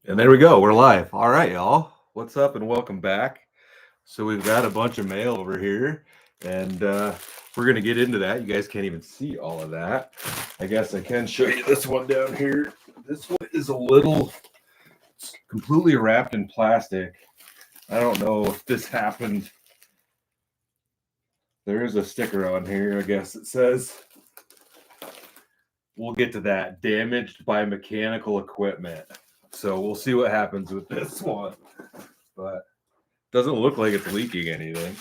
And there we go. We're live. All right, y'all. What's up and welcome back. So we've got a bunch of mail over here, and we're going to get into that. You guys can't even see all of that. I guess I can show you this one down here. This one is a little completely wrapped in plastic. I don't know if this happened. There is a sticker on here, I guess it says. We'll get to that. Damaged by mechanical equipment. So we'll see what happens with this one. But doesn't look like it's leaking anything.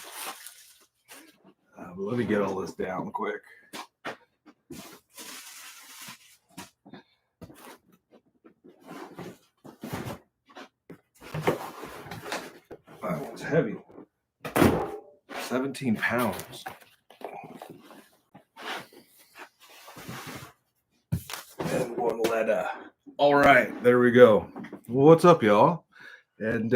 But let me get all this down quick. That one's heavy. 17 pounds. And one letter. All right, there we go. Well, what's up, y'all? And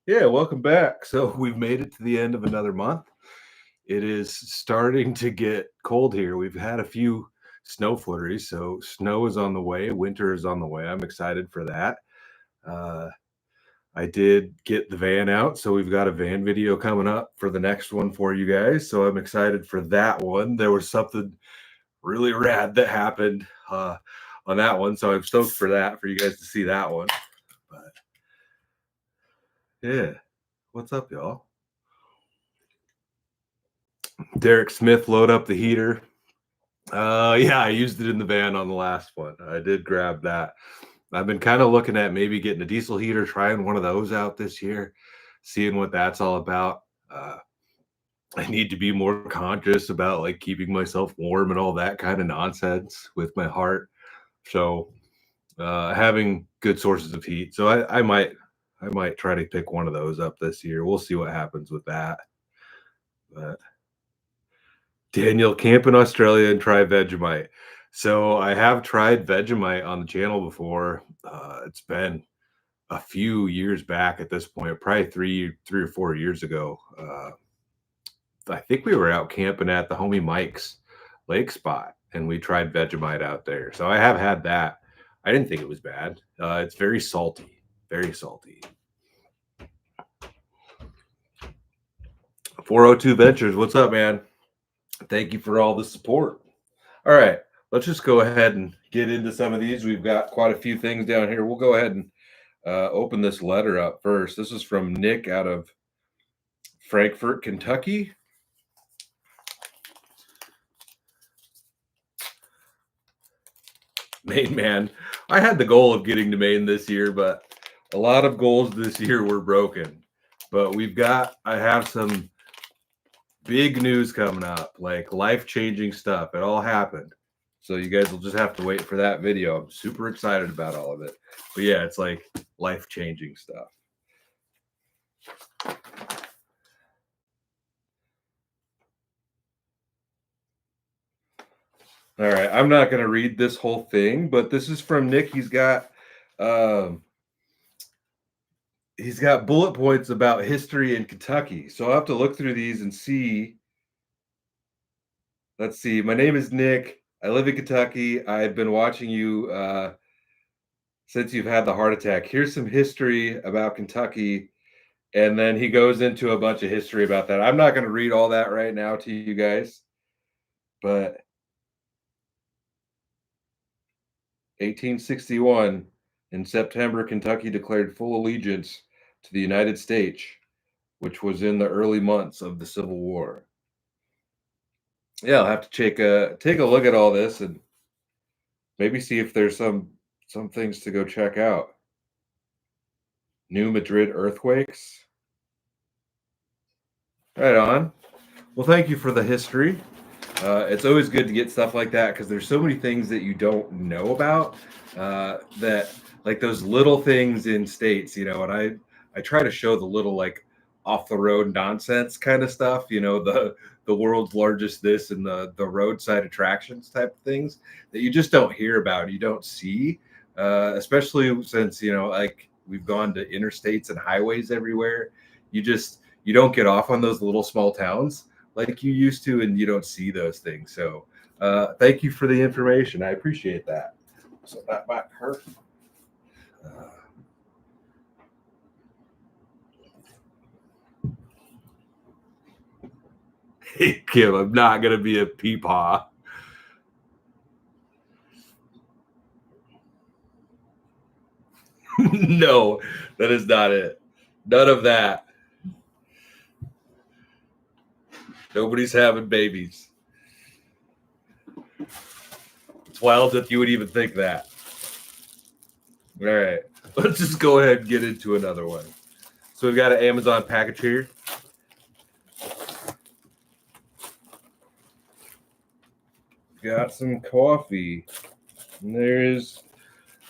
yeah, welcome back. So we've made it to the end of another month. It is starting to get cold here. We've had a few snow flurries, so snow is on the way. Winter is on the way. I'm excited for that. I did get the van out, so we've got a van video coming up for the next one for you guys. So I'm excited for that one. There was something really rad that happened on that one, so I'm stoked for that, for you guys to see that one. But yeah, what's up, y'all? Derek Smith, load up the heater. Yeah, I used it in the van on the last one. I did grab that. I've been kind of looking at maybe getting a diesel heater, trying one of those out this year, seeing what that's all about. I need to be more conscious about like keeping myself warm and all that kind of nonsense with my heart. So having good sources of heat. So I might try to pick one of those up this year. We'll see what happens with that. But Daniel, camp in Australia and try Vegemite. So I have tried Vegemite on the channel before. It's been a few years back at this point, probably three or 4 years ago. I think we were out camping at the homie Mike's lake spot, and we tried Vegemite out there. So I have had that. I didn't think it was bad. It's very salty, very salty. 402 Ventures, what's up, man? Thank you for all the support. All right, let's just go ahead and get into some of these. We've got quite a few things down here. We'll go ahead and open this letter up first. This is from Nick out of Frankfort, Kentucky. Maine, man. I had the goal of getting to Maine this year, but a lot of goals this year were broken. But I have some big news coming up, like life-changing stuff. It all happened. So you guys will just have to wait for that video. I'm super excited about all of it. But yeah, it's like life-changing stuff. All right, I'm not going to read this whole thing, but this is from Nick. He's got bullet points about history in Kentucky. So I'll have to look through these and see. Let's see. My name is Nick. I live in Kentucky. I've been watching you since you've had the heart attack. Here's some history about Kentucky. And then he goes into a bunch of history about that. I'm not going to read all that right now to you guys. But 1861, in September, Kentucky declared full allegiance to the United States, which was in the early months of the Civil War. Yeah, I'll have to take a look at all this and maybe see if there's some things to go check out. New Madrid earthquakes. Right on. Well, thank you for the history. It's always good to get stuff like that because there's so many things that you don't know about that, like those little things in states, you know, and I try to show the little like off the road nonsense kind of stuff, you know, the world's largest this and the roadside attractions type of things that you just don't hear about, you don't see, especially since, you know, like we've gone to interstates and highways everywhere. You don't get off on those little small towns like you used to, and you don't see those things. So thank you for the information. I appreciate that. So that might hurt. Hey, Kim, I'm not going to be a peepaw. No, that is not it. None of that. Nobody's having babies. It's wild that you would even think that. All right, let's just go ahead and get into another one. So we've got an Amazon package here. Got some coffee. And there is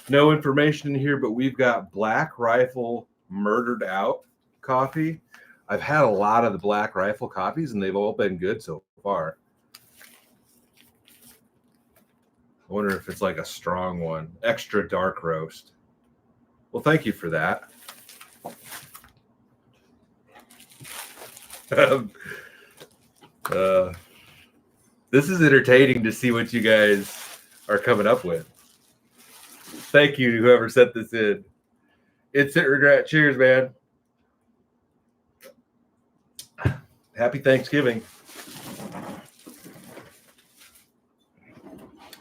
no information in here, but we've got Black Rifle Murdered Out coffee. I've had a lot of the Black Rifle coffees, and they've all been good so far. I wonder if it's like a strong one. Extra dark roast. Well, thank you for that. This is entertaining to see what you guys are coming up with. Thank you to whoever sent this in. Instant regret. Cheers, man. Happy Thanksgiving.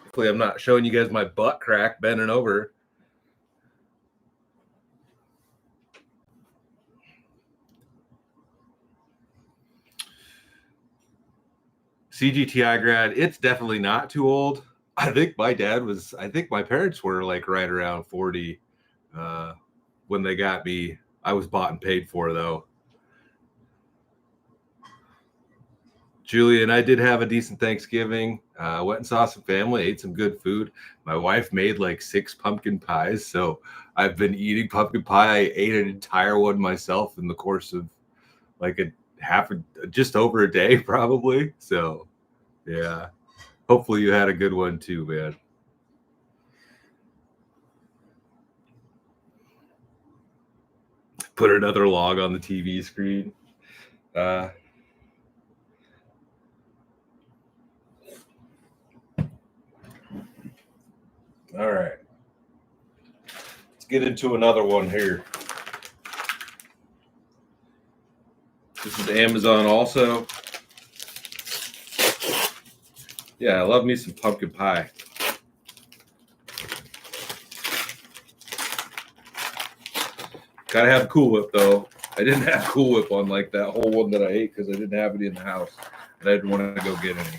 Hopefully I'm not showing you guys my butt crack bending over. CGTI grad, it's definitely not too old. I think my parents were like right around 40 when they got me. I was bought and paid for, though. Julie and I did have a decent Thanksgiving. Went and saw some family, ate some good food. My wife made like 6 pumpkin pies, so I've been eating pumpkin pie. I ate an entire one myself in the course of like just over a day, probably. So, yeah. Hopefully you had a good one too, man. Put another log on the TV screen. All right. Let's get into another one here. This is Amazon also. Yeah, I love me some pumpkin pie. Gotta have Cool Whip, though. I didn't have Cool Whip on like that whole one that I ate because I didn't have it in the house. And I didn't want to go get any.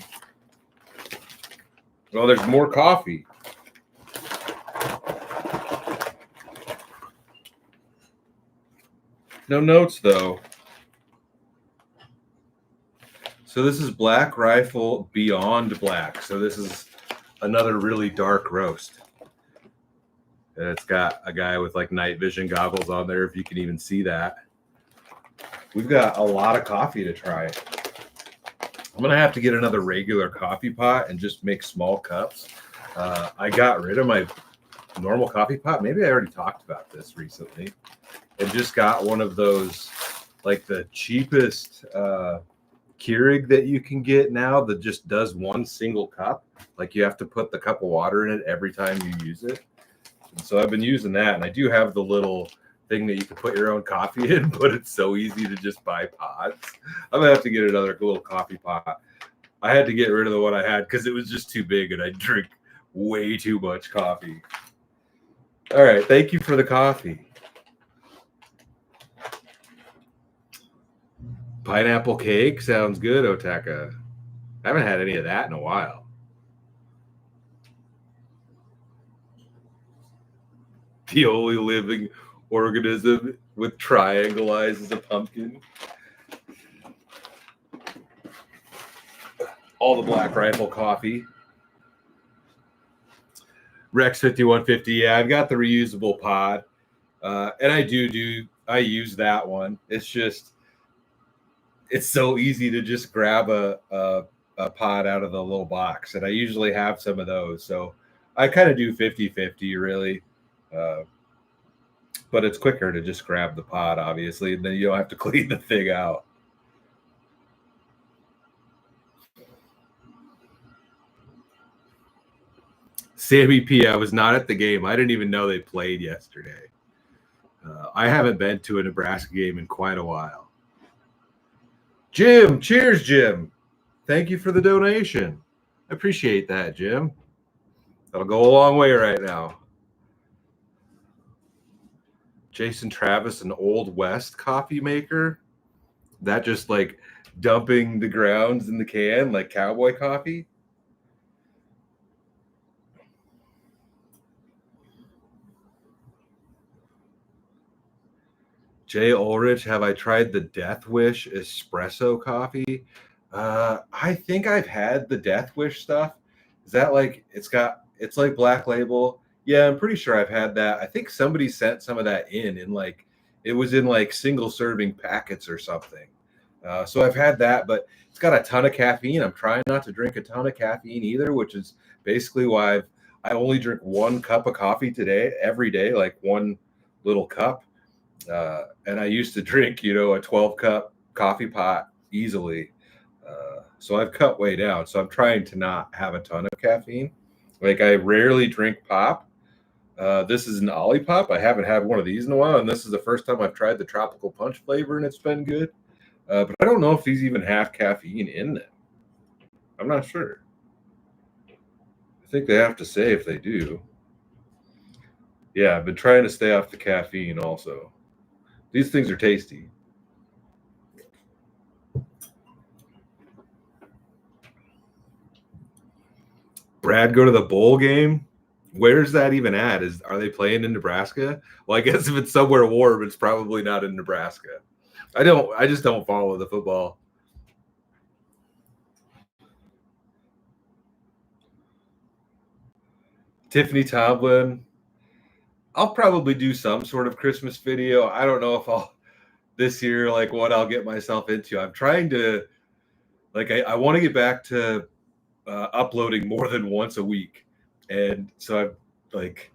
Well, there's more coffee. No notes, though. So this is Black Rifle Beyond Black. So this is another really dark roast. And it's got a guy with like night vision goggles on there, if you can even see that. We've got a lot of coffee to try. I'm going to have to get another regular coffee pot and just make small cups. I got rid of my normal coffee pot. Maybe I already talked about this recently. And just got one of those, like the cheapest Keurig that you can get now that just does one single cup. Like you have to put the cup of water in it every time you use it. And so I've been using that. And I do have the little thing that you can put your own coffee in, but it's so easy to just buy pods. I'm going to have to get another little coffee pot. I had to get rid of the one I had because it was just too big and I drink way too much coffee. All right. Thank you for the coffee. Pineapple cake sounds good, Otaka. I haven't had any of that in a while. The only living organism with triangle eyes is a pumpkin. All the Black Rifle coffee. Rex 5150. Yeah, I've got the reusable pod. And I use that one. It's so easy to just grab a pod out of the little box. And I usually have some of those. So I kind of do 50-50 really. But it's quicker to just grab the pod, obviously, and then you don't have to clean the thing out. Sammy P, I was not at the game. I didn't even know they played yesterday. I haven't been to a Nebraska game in quite a while. Jim, cheers, Jim. Thank you for the donation. I appreciate that, Jim. That'll go a long way right now. Jason Travis, an Old West coffee maker. That just like dumping the grounds in the can like cowboy coffee. Jay Ulrich, have I tried the Death Wish espresso coffee? I think I've had the Death Wish stuff. Is that like it's like Black Label? Yeah, I'm pretty sure I've had that. I think somebody sent some of that in like it was in like single serving packets or something. So I've had that, but it's got a ton of caffeine. I'm trying not to drink a ton of caffeine either, which is basically why I only drink 1 cup of coffee every day, like one little cup. And I used to drink, a 12-cup coffee pot easily. So I've cut way down. So I'm trying to not have a ton of caffeine. Like I rarely drink pop. This is an Olipop. I haven't had one of these in a while, and this is the first time I've tried the tropical punch flavor, and it's been good. But I don't know if these even have caffeine in them. I'm not sure. I think they have to say if they do. Yeah, I've been trying to stay off the caffeine also. These things are tasty. Brad go to the bowl game? Where's that even at? Are they playing in Nebraska? Well, I guess if it's somewhere warm, it's probably not in Nebraska. I just don't follow the football. Tiffany Tomlin. I'll probably do some sort of Christmas video. I don't know if I'll this year, like what I'll get myself into. I'm trying to I want to get back to uploading more than once a week. And so I'm like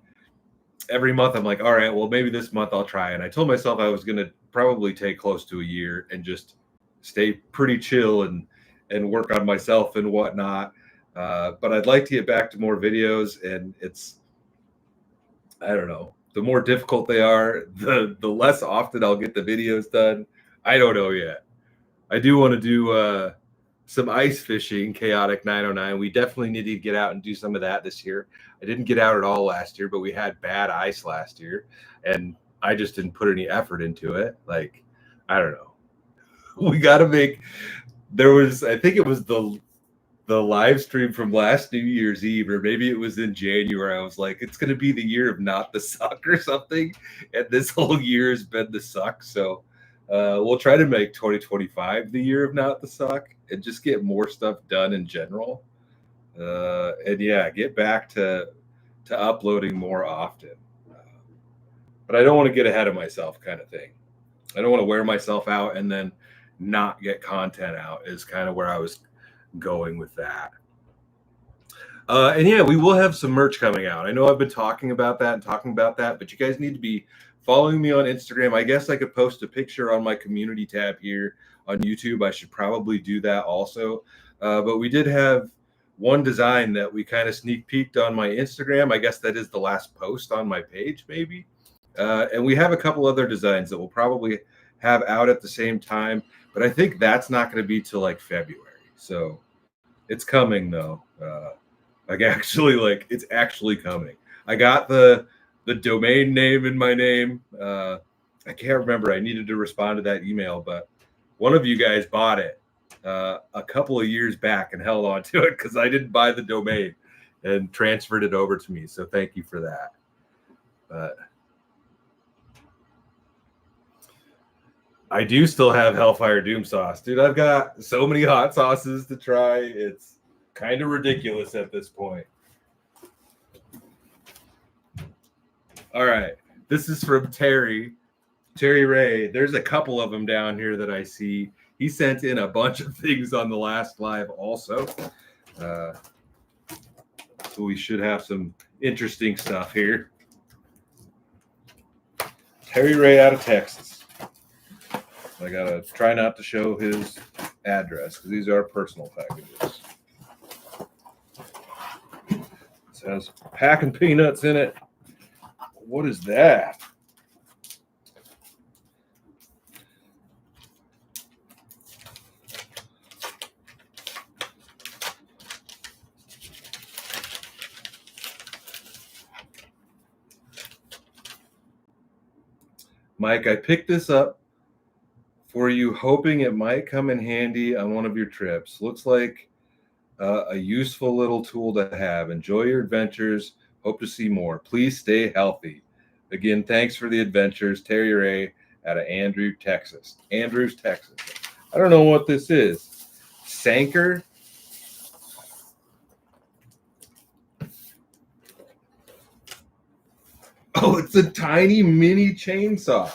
every month I'm like, all right, well, maybe this month I'll try. And I told myself I was going to probably take close to a year and just stay pretty chill and work on myself and whatnot. But I'd like to get back to more videos, and I don't know, the more difficult they are, the less often I'll get the videos done. I don't know yet. I do want to do some ice fishing, Chaotic 909. We definitely need to get out and do some of that this year. I didn't get out at all last year, but we had bad ice last year, and I just didn't put any effort into it. Like, I don't know. We got to make. I think it was the live stream from last New Year's Eve, or maybe it was in January. I was like, it's going to be the year of not the suck or something, and this whole year has been the suck. So we'll try to make 2025 the year of not the suck and just get more stuff done in general. And yeah, get back to uploading more often. But I don't want to get ahead of myself, kind of thing. I don't want to wear myself out and then not get content out is kind of where I was going with that. And yeah, we will have some merch coming out. I know I've been talking about that, but you guys need to be following me on Instagram. I guess I could post a picture on my community tab here on YouTube. I should probably do that also. But we did have one design that we kind of sneak peeked on my Instagram. I guess that is the last post on my page, maybe. And we have a couple other designs that we'll probably have out at the same time. But I think that's not going to be till like February. So it's coming though. It's actually coming. I got the domain name in my name. I can't remember. I needed to respond to that email, but one of you guys bought it a couple of years back and held on to it because I didn't buy the domain and transferred it over to me. So thank you for that. But I do still have Hellfire Doom sauce, dude. I've got so many hot sauces to try. It's kind of ridiculous at this point. All right. This is from Terry Ray. There's a couple of them down here that I see. He sent in a bunch of things on the last live also. So we should have some interesting stuff here. Terry Ray out of Texas. I gotta try not to show his address because these are personal packages. This has packing peanuts in it. What is that? Mike, I picked this up for you, hoping it might come in handy on one of your trips. Looks like a useful little tool to have. Enjoy your adventures. Hope to see more. Please stay healthy. Again, thanks for the adventures, Terry Ray out of Andrews, Texas. I don't know what this is. Sanker? Oh, it's a tiny mini chainsaw.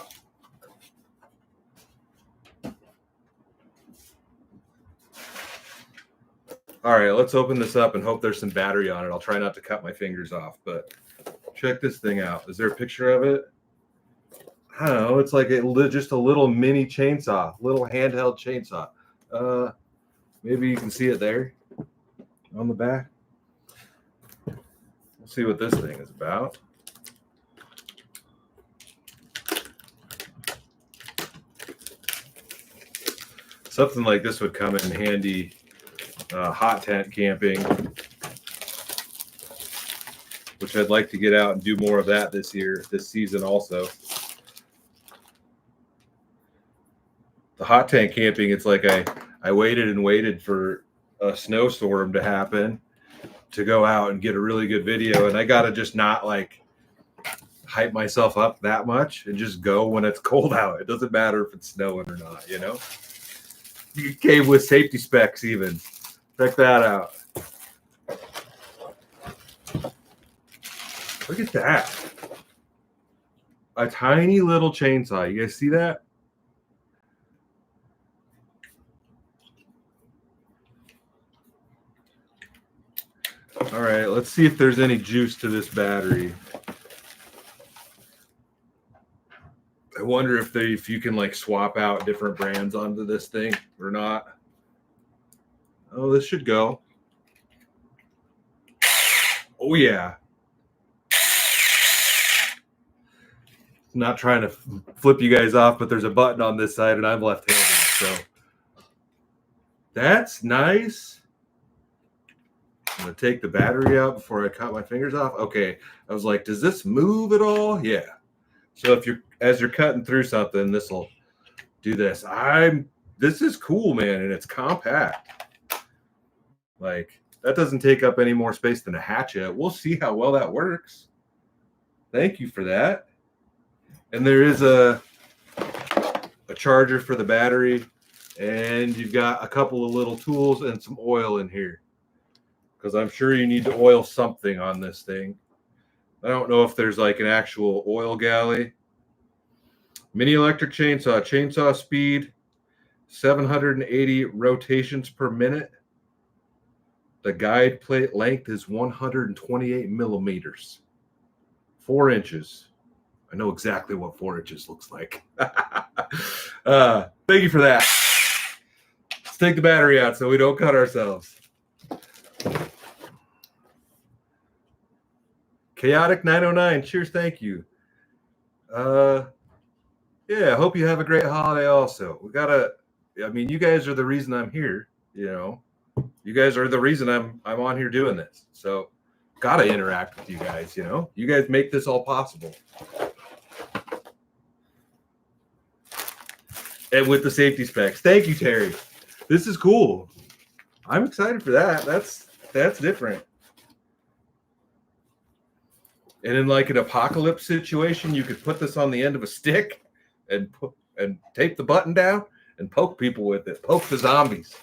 All right, let's open this up and hope there's some battery on it. I'll try not to cut my fingers off, but check this thing out. Is there a picture of it? I don't know. It's like just a little mini chainsaw, little handheld chainsaw. Maybe you can see it there on the back. We'll see what this thing is about. Something like this would come in handy hot tent camping, which I'd like to get out and do more of that this season also. The hot tent camping, it's like I waited and waited for a snowstorm to happen to go out and get a really good video, and I gotta just not like hype myself up that much and just go when it's cold out. It doesn't matter if it's snowing or not, you know. You can cave with safety specs even. Check that out. Look at that. A tiny little chainsaw. You guys see that? All right, let's see if there's any juice to this battery. I wonder if you can like swap out different brands onto this thing or not. Oh, this should go. Oh yeah. Not trying to flip you guys off, but there's a button on this side and I'm left-handed, so that's nice. I'm gonna take the battery out before I cut my fingers off. Okay, I was like, does this move at all? Yeah. So as you're cutting through something, this will do this. This is cool, man, and it's compact. Like, that doesn't take up any more space than a hatchet. We'll see how well that works. Thank you for that. And there is a charger for the battery, and you've got a couple of little tools and some oil in here, because I'm sure you need to oil something on this thing. I don't know if there's like an actual oil galley. Mini electric chainsaw speed, 780 rotations per minute. The guide plate length is 128 millimeters, 4 inches. I know exactly what 4 inches looks like. Thank you for that. Let's take the battery out so we don't cut ourselves. Chaotic 909, cheers, thank you. Yeah, I hope you have a great holiday also. You guys are the reason I'm here, you know. You guys are the reason I'm on here doing this. So gotta interact with you guys, you know. You guys make this all possible. And with the safety specs. Thank you, Terry. This is cool. I'm excited for that. That's different. And in like an apocalypse situation, you could put this on the end of a stick and tape the button down and poke people with it. Poke the zombies.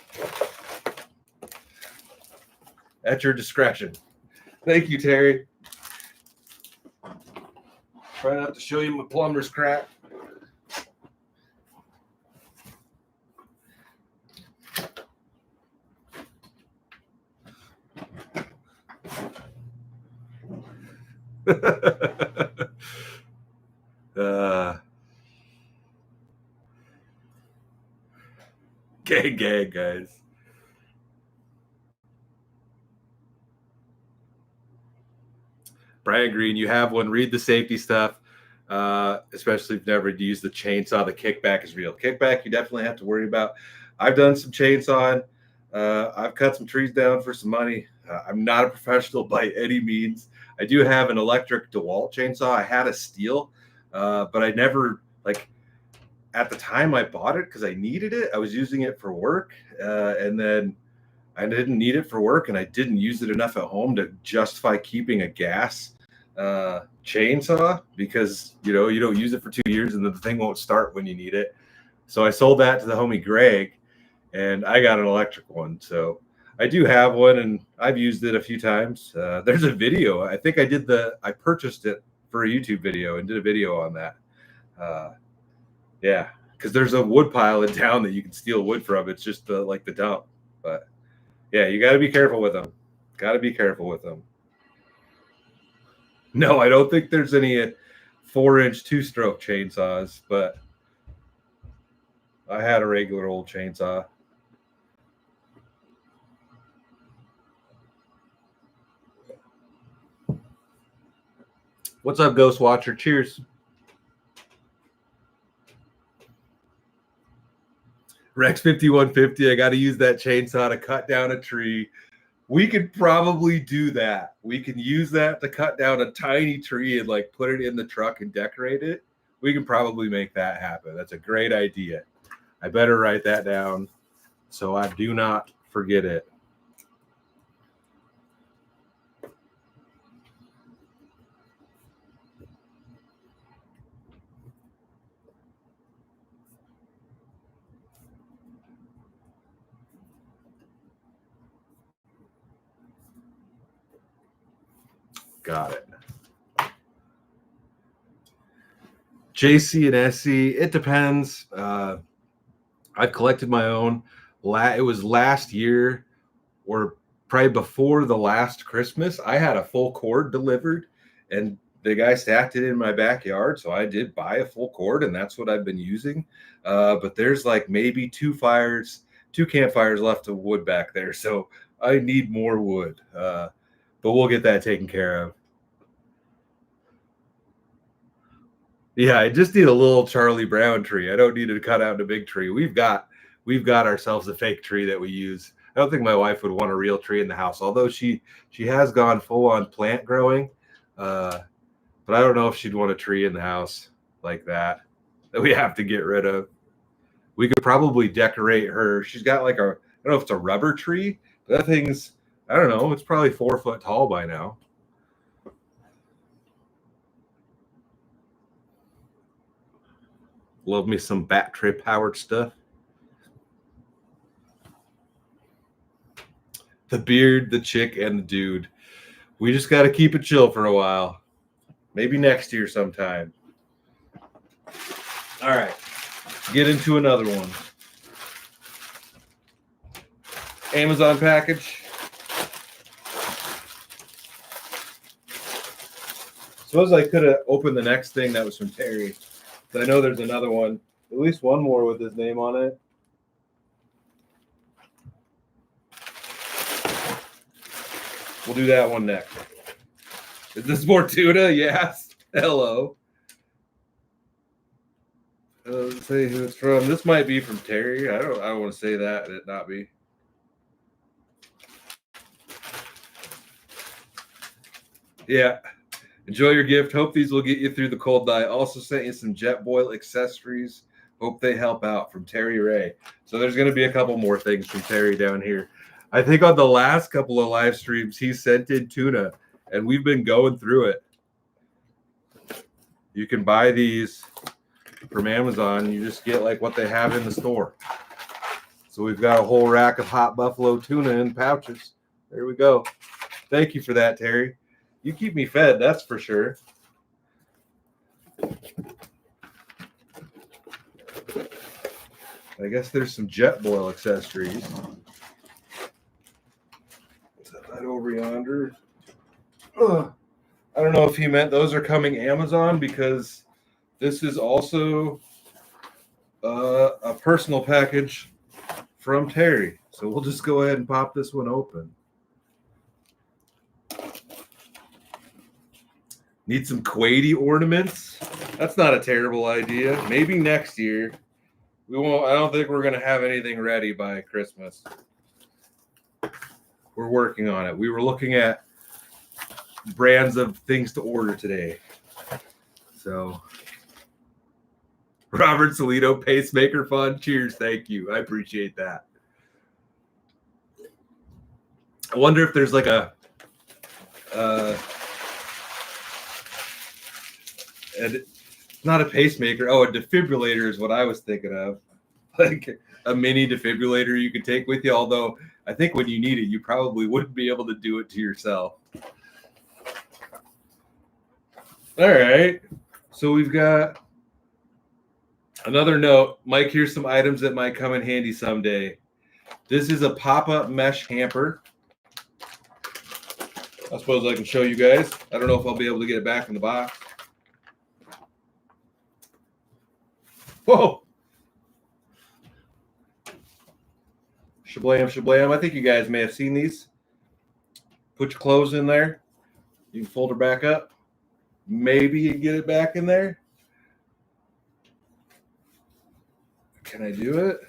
At your discretion. Thank you, Terry. Try not to show you my plumber's crack. Gang, guys. Brian Green, you have one. Read the safety stuff, especially if you've never used the chainsaw. The kickback is real. Kickback, you definitely have to worry about. I've done some chainsawing. I've cut some trees down for some money. I'm not a professional by any means. I do have an electric DeWalt chainsaw. I had a steel, but I never like at the time I bought it because I needed it. I was using it for work, and then I didn't need it for work, and I didn't use it enough at home to justify keeping a gas chainsaw, because you don't use it for 2 years and the thing won't start when you need it. So I sold that to the homie Greg, and I got an electric one. So I do have one, and I've used it a few times. There's a video. I think I purchased it for a YouTube video and did a video on that. Yeah, because there's a wood pile in town that you can steal wood from. It's just the dump. But yeah, you got to be careful with them. Got to be careful with them. No, I don't think there's any 4-inch 2-stroke chainsaws, but I had a regular old chainsaw. What's up, Ghost Watcher? Cheers. Rex 5150. I got to use that chainsaw to cut down a tree. We could probably do that. We can use that to cut down a tiny tree and like put it in the truck and decorate it. We can probably make that happen. That's a great idea. I better write that down so I do not forget it. Got it. JC and SC, it depends. I've collected my own. It was last year, or probably before the last Christmas. I had a full cord delivered, and the guy stacked it in my backyard. So I did buy a full cord, and that's what I've been using. But there's like maybe 2 campfires left of wood back there. So I need more wood. But we'll get that taken care of. Yeah, I just need a little Charlie Brown tree. I don't need to cut out a big tree. We've got ourselves a fake tree that we use. I don't think my wife would want a real tree in the house, although she has gone full on plant growing. But I don't know if she'd want a tree in the house like that we have to get rid of. We could probably decorate her. She's got like I don't know if it's a rubber tree, but that thing's, I don't know, it's probably 4 foot tall by now. Love me some battery powered stuff. The beard, the chick, and the dude. We just got to keep it chill for a while. Maybe next year sometime. All right. Get into another one. Amazon package. Suppose I could have opened the next thing that was from Terry. But I know there's another one. At least one more with his name on it. We'll do that one next. Is this more tuna? Yes. Hello. Let's say who it's from. This might be from Terry. I don't want to say that and it not be. Yeah. Enjoy your gift. Hope these will get you through the cold night. Also sent you some Jetboil accessories. Hope they help out, from Terry Ray. So there's going to be a couple more things from Terry down here. I think on the last couple of live streams, he sent in tuna, and we've been going through it. You can buy these from Amazon. You just get like what they have in the store. So we've got a whole rack of hot buffalo tuna in pouches. There we go. Thank you for that, Terry. You keep me fed, that's for sure. I guess there's some Jetboil accessories. Set that over yonder. I don't know if he meant those are coming Amazon, because this is also a personal package from Terry. So we'll just go ahead and pop this one open. Need some Quady ornaments. That's not a terrible idea. Maybe next year. We won't. I don't think we're going to have anything ready by Christmas. We're working on it. We were looking at brands of things to order today. So Robert Salito, Pacemaker Fund. Cheers. Thank you. I appreciate that. I wonder if there's like a not a pacemaker. Oh, a defibrillator is what I was thinking of. Like a mini defibrillator you could take with you. Although I think when you need it, you probably wouldn't be able to do it to yourself. All right. So we've got another note. Mike, here's some items that might come in handy someday. This is a pop-up mesh hamper. I suppose I can show you guys. I don't know if I'll be able to get it back in the box. Whoa. Shablam, shablam. I think you guys may have seen these. Put your clothes in there. You can fold her back up. Maybe you get it back in there. Can I do it?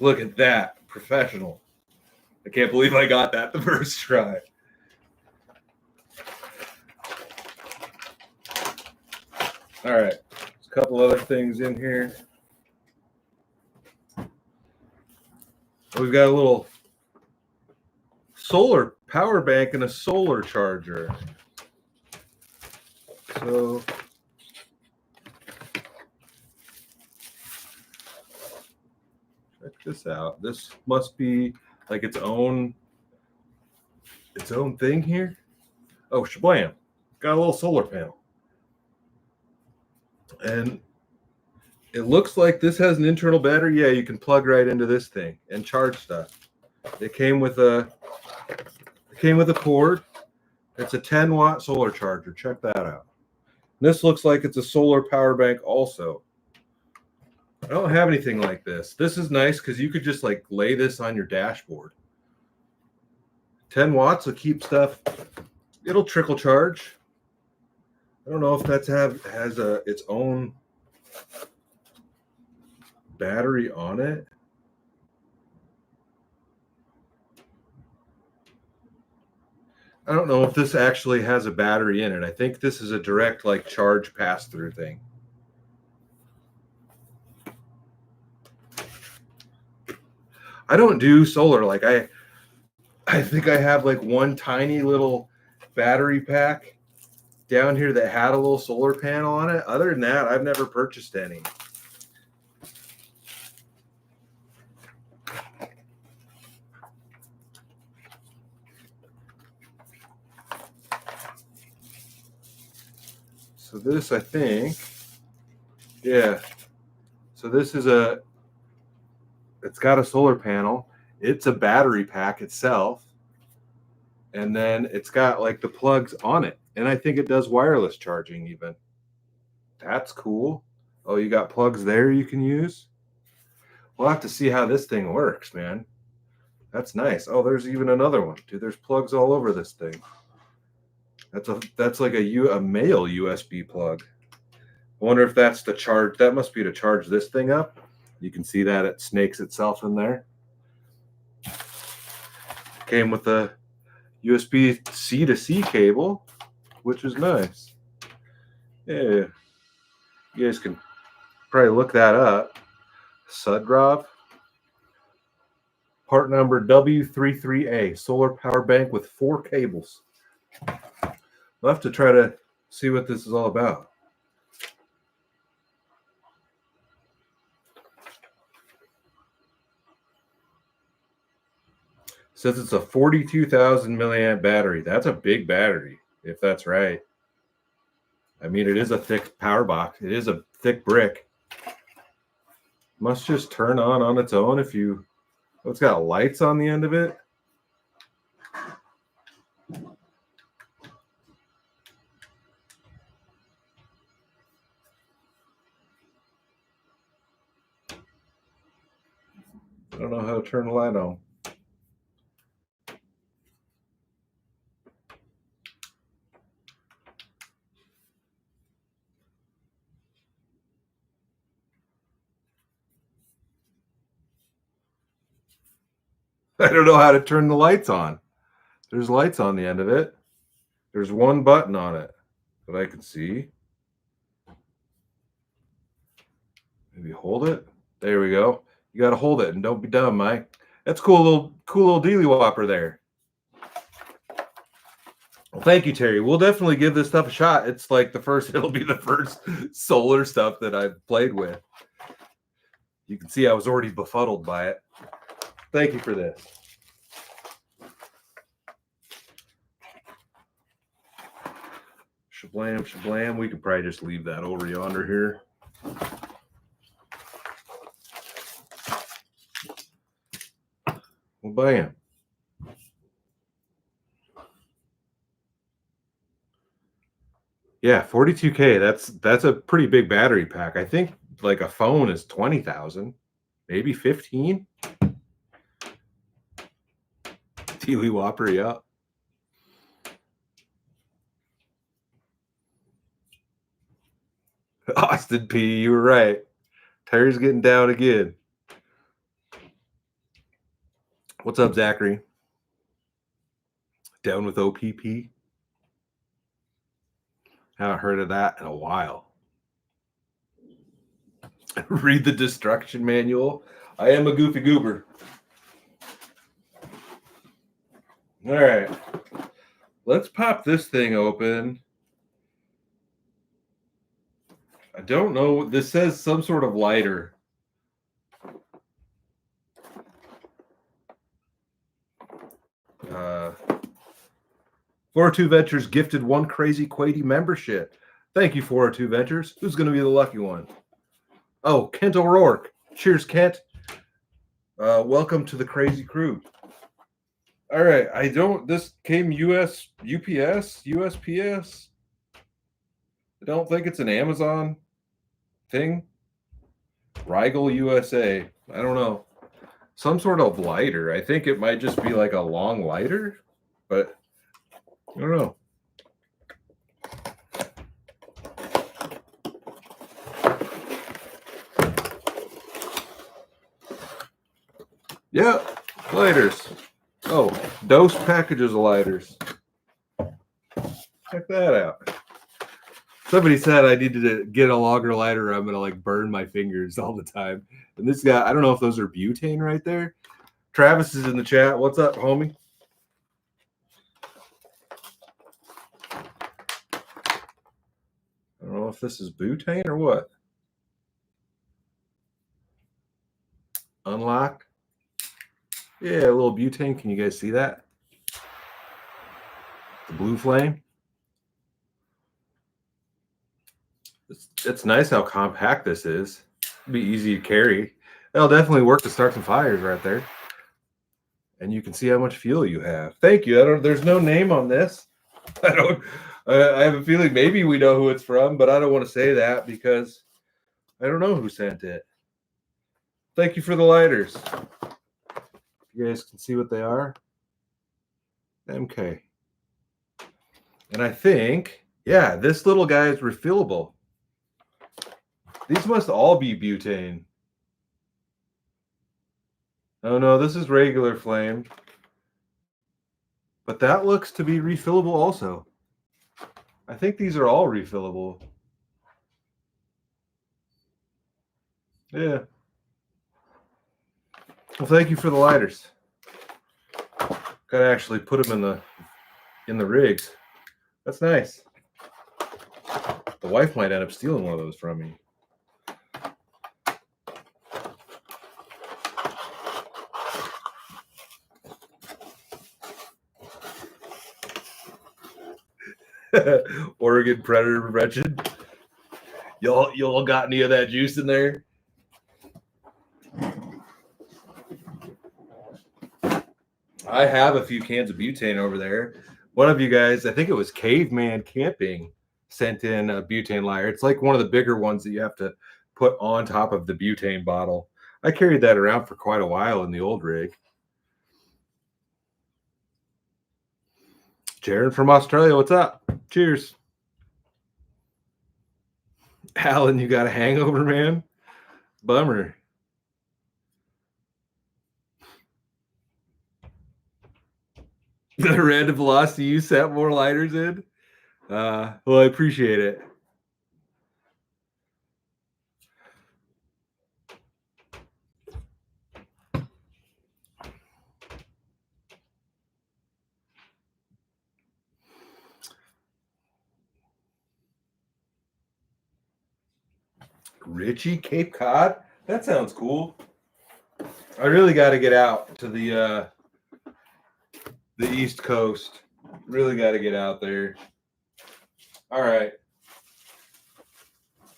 Look at that. Professional. I can't believe I got that the first try. All right. There's a couple other things in here. We've got a little solar power bank and a solar charger. So check this out. This must be like its own thing here. Oh, shablam. Got a little solar panel. And it looks like this has an internal battery. Yeah, you can plug right into this thing and charge stuff. It came with a cord. It's a 10-watt solar charger. Check that out. This looks like it's a solar power bank also. I don't have anything like this. This is nice because you could just like lay this on your dashboard. 10 watts will keep stuff. It'll trickle charge. I don't know if that's has its own battery on it. I don't know if this actually has a battery in it. I think this is a direct like charge pass-through thing. I don't do solar. Like I think I have like one tiny little battery pack down here that had a little solar panel on it. Other than that, I've never purchased any. So this, I think, yeah. So this is it's got a solar panel. It's a battery pack itself. And then it's got like the plugs on it. And I think it does wireless charging even. That's cool. Oh, you got plugs there you can use? We'll have to see how this thing works, man. That's nice. Oh, there's even another one. Dude, there's plugs all over this thing. That's like a male USB plug. I wonder if that's to charge. That must be to charge this thing up. You can see that it snakes itself in there. Came with a USB-C to C cable, which is nice. Yeah, you guys can probably look that up. Sudrov. Part number W33A, solar power bank with 4 cables. We'll have to try to see what this is all about. Says it's a 42,000 milliamp battery. That's a big battery, if that's right. I mean, it is a thick power box. It is a thick brick. Must just turn on its own if you... Oh, it's got lights on the end of it. I don't know how to turn the light on. I don't know how to turn the lights on. There's lights on the end of it. There's one button on it that I can see. Maybe hold it. There we go. You got to hold it and don't be dumb, Mike. That's cool little dealy whopper there. Well, thank you, Terry. We'll definitely give this stuff a shot. It's like it'll be the first solar stuff that I've played with. You can see I was already befuddled by it. Thank you for this. Shablam, shablam. We could probably just leave that over yonder here. Well, bam. Yeah, 42K. That's a pretty big battery pack. I think like a phone is 20,000, maybe 15. Teely Whopper, yeah. Austin P, you were right. Terry's getting down again. What's up, Zachary? Down with OPP? Haven't heard of that in a while. Read the destruction manual. I am a goofy goober. All right. Let's pop this thing open. I don't know. This says some sort of lighter. Uh, 402 Ventures gifted one crazy Quady membership. Thank you, 402 Ventures. Who's going to be the lucky one? Oh, Kent O'Rourke. Cheers, Kent. Welcome to the crazy crew. All right. This came USPS. I don't think it's an Amazon thing. Rigel USA. I don't know. Some sort of lighter. I think it might just be like a long lighter, but I don't know. Yeah, lighters. Oh, dose packages of lighters. Check that out. Somebody said I needed to get a longer lighter or I'm going to like burn my fingers all the time. And this guy, I don't know if those are butane right there. Travis is in the chat. What's up, homie? I don't know if this is butane or what. Unlock. Yeah, a little butane. Can you guys see that? The blue flame. It's nice how compact this is. It'll be easy to carry. That'll definitely work to start some fires right there. And you can see how much fuel you have. Thank you. There's no name on this. I have a feeling maybe we know who it's from, but I don't want to say that because I don't know who sent it. Thank you for the lighters. You guys can see what they are. MK. And I think, yeah, this little guy is refillable. These must all be butane. Oh no, this is regular flame. But that looks to be refillable also. I think these are all refillable. Yeah. Well, thank you for the lighters. Gotta actually put them in the rigs. That's nice. The wife might end up stealing one of those from me. Oregon predator prevention. Y'all got any of that juice in there? I have a few cans of butane over there. One of you guys, I think it was Caveman Camping, sent in a butane lighter. It's like one of the bigger ones that you have to put on top of the butane bottle. I carried that around for quite a while in the old rig. Jared from Australia, what's up? Cheers. Alan, you got a hangover, man? Bummer. The random velocity you set more lighters in? Well, I appreciate it. Richie, Cape Cod. That sounds cool. I really got to get out to the East Coast. Really got to get out there. All right.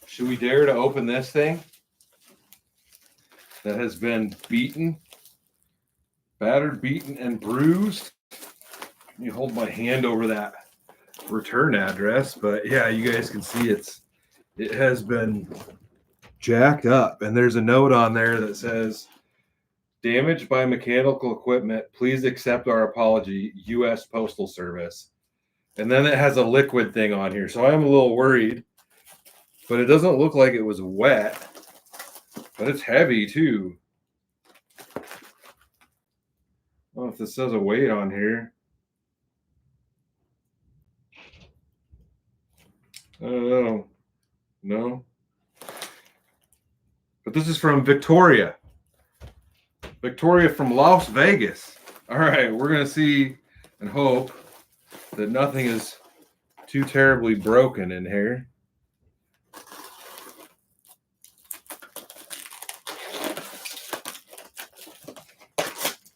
Should we dare to open this thing that has been beaten, battered, beaten, and bruised? Let me hold my hand over that return address, but yeah, you guys can see it has been jacked up, and there's a note on there that says, "Damaged by mechanical equipment, please accept our apology, U.S. Postal Service." And then it has a liquid thing on here, so I'm a little worried, but it doesn't look like it was wet, but it's heavy too. I don't know if this says a weight on here. I don't know. No. But this is from Victoria. Victoria from Las Vegas. All right, we're going to see and hope that nothing is too terribly broken in here.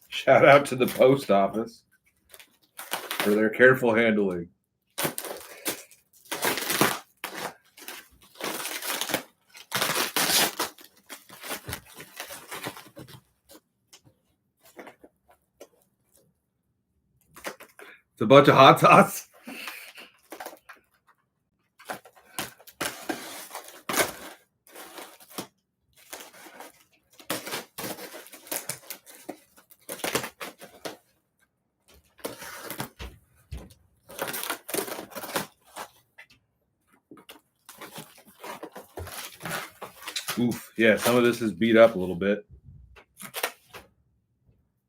Shout out to the post office for their careful handling. It's a bunch of hot sauce. Oof, yeah, some of this is beat up a little bit.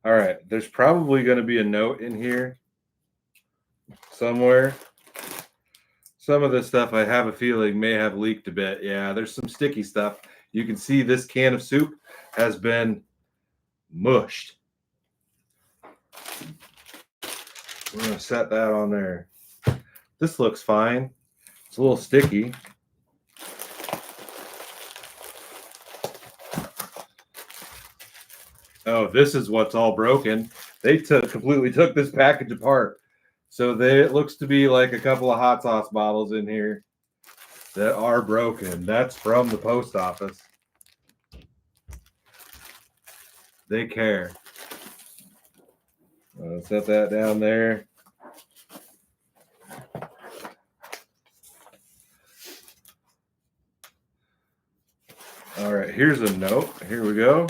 All right, there's probably going to be a note in here somewhere. Some of this stuff I have a feeling may have leaked a bit. Yeah, there's some sticky stuff. You can see this can of soup has been mushed. We're going to set that on there. This looks fine. It's a little sticky. Oh, this is what's all broken. They completely took this package apart. So it looks to be like a couple of hot sauce bottles in here that are broken. That's from the post office. They care. Set that down there. All right, here's a note. Here we go.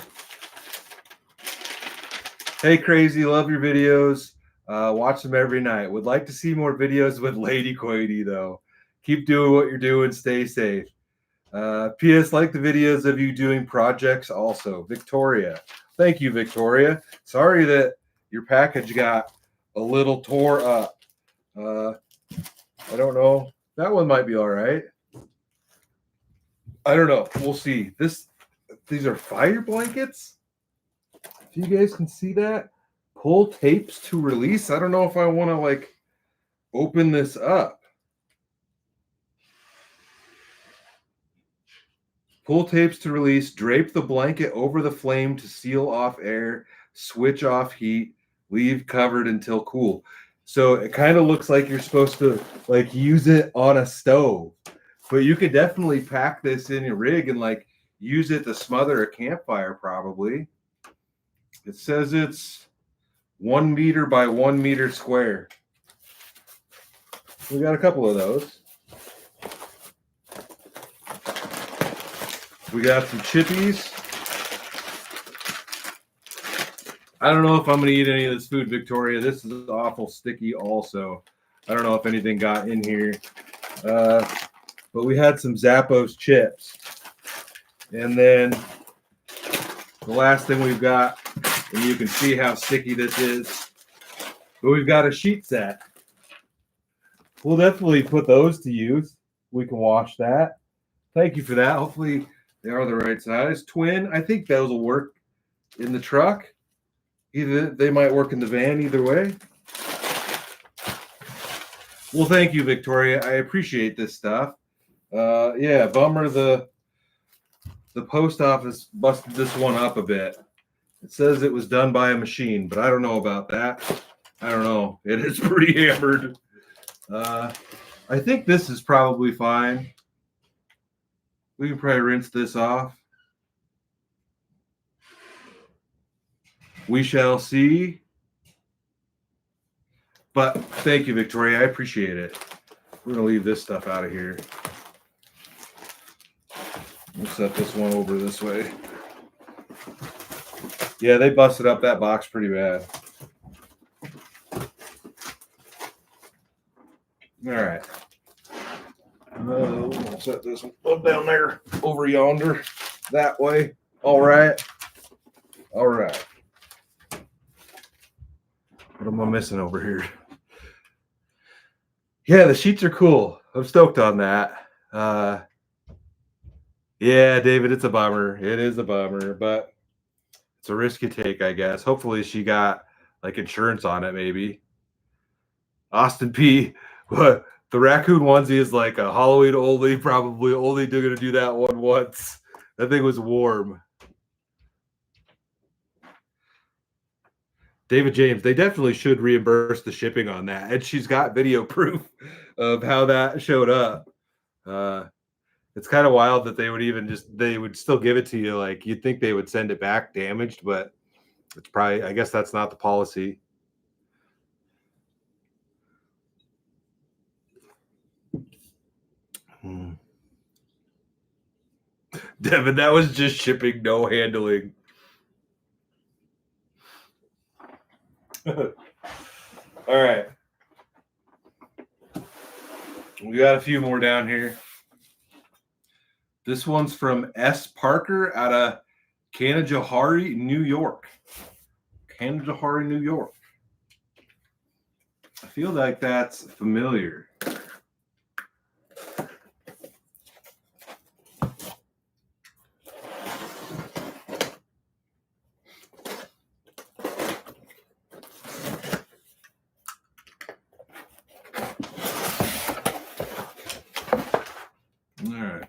Hey, Crazy, love your videos. Watch them every night. Would like to see more videos with Lady Quady, though. Keep doing what you're doing. Stay safe. P.S. Like the videos of you doing projects also. Victoria. Thank you, Victoria. Sorry that your package got a little tore up. I don't know. That one might be all right. I don't know. We'll see. These are fire blankets. If you guys can see that. Pull tapes to release. I don't know if I want to open this up. Pull tapes to release. Drape the blanket over the flame to seal off air. Switch off heat. Leave covered until cool. So it kind of looks like you're supposed to use it on a stove. But you could definitely pack this in your rig and use it to smother a campfire probably. It says it's 1 meter by 1 meter square. We got a couple of those. We got some chippies. I don't know if I'm going to eat any of this food, Victoria. This is awful sticky also. I don't know if anything got in here. But we had some Zappos chips. And then the last thing we've got, and you can see how sticky this is, but we've got a sheet set. We'll definitely put those to use. We can wash that. Thank you for that. Hopefully they are the right size. Twin, I think those will work in the truck. Either they might work in the van, either way. Well, thank you, Victoria. I appreciate this stuff. Yeah, bummer the the post office busted this one up a bit. It says it was done by a machine, but I don't know about that. I don't know. It is pretty hammered. I think this is probably fine. We can probably rinse this off. We shall see. But thank you, Victoria. I appreciate it. We're going to leave this stuff out of here. We'll set this one over this way. Yeah, they busted up that box pretty bad. All right. We'll set this one down there over yonder that way. All right. All right. What am I missing over here? Yeah, the sheets are cool. I'm stoked on that. Yeah, David, it's a bummer. It is a bummer, but it's a risk you take, I guess. Hopefully she got like insurance on it, maybe. Austin P. What? The raccoon onesie is like a Halloween only, probably only going to do that one once. That thing was warm. David James, they definitely should reimburse the shipping on that. And she's got video proof of how that showed up. It's kind of wild that they would still give it to you. Like you'd think they would send it back damaged, but it's probably, I guess that's not the policy. Devin, that was just shipping, no handling. All right. We got a few more down here. This one's from S. Parker out of Canajoharie, New York. Canajoharie, New York. I feel like that's familiar. All right.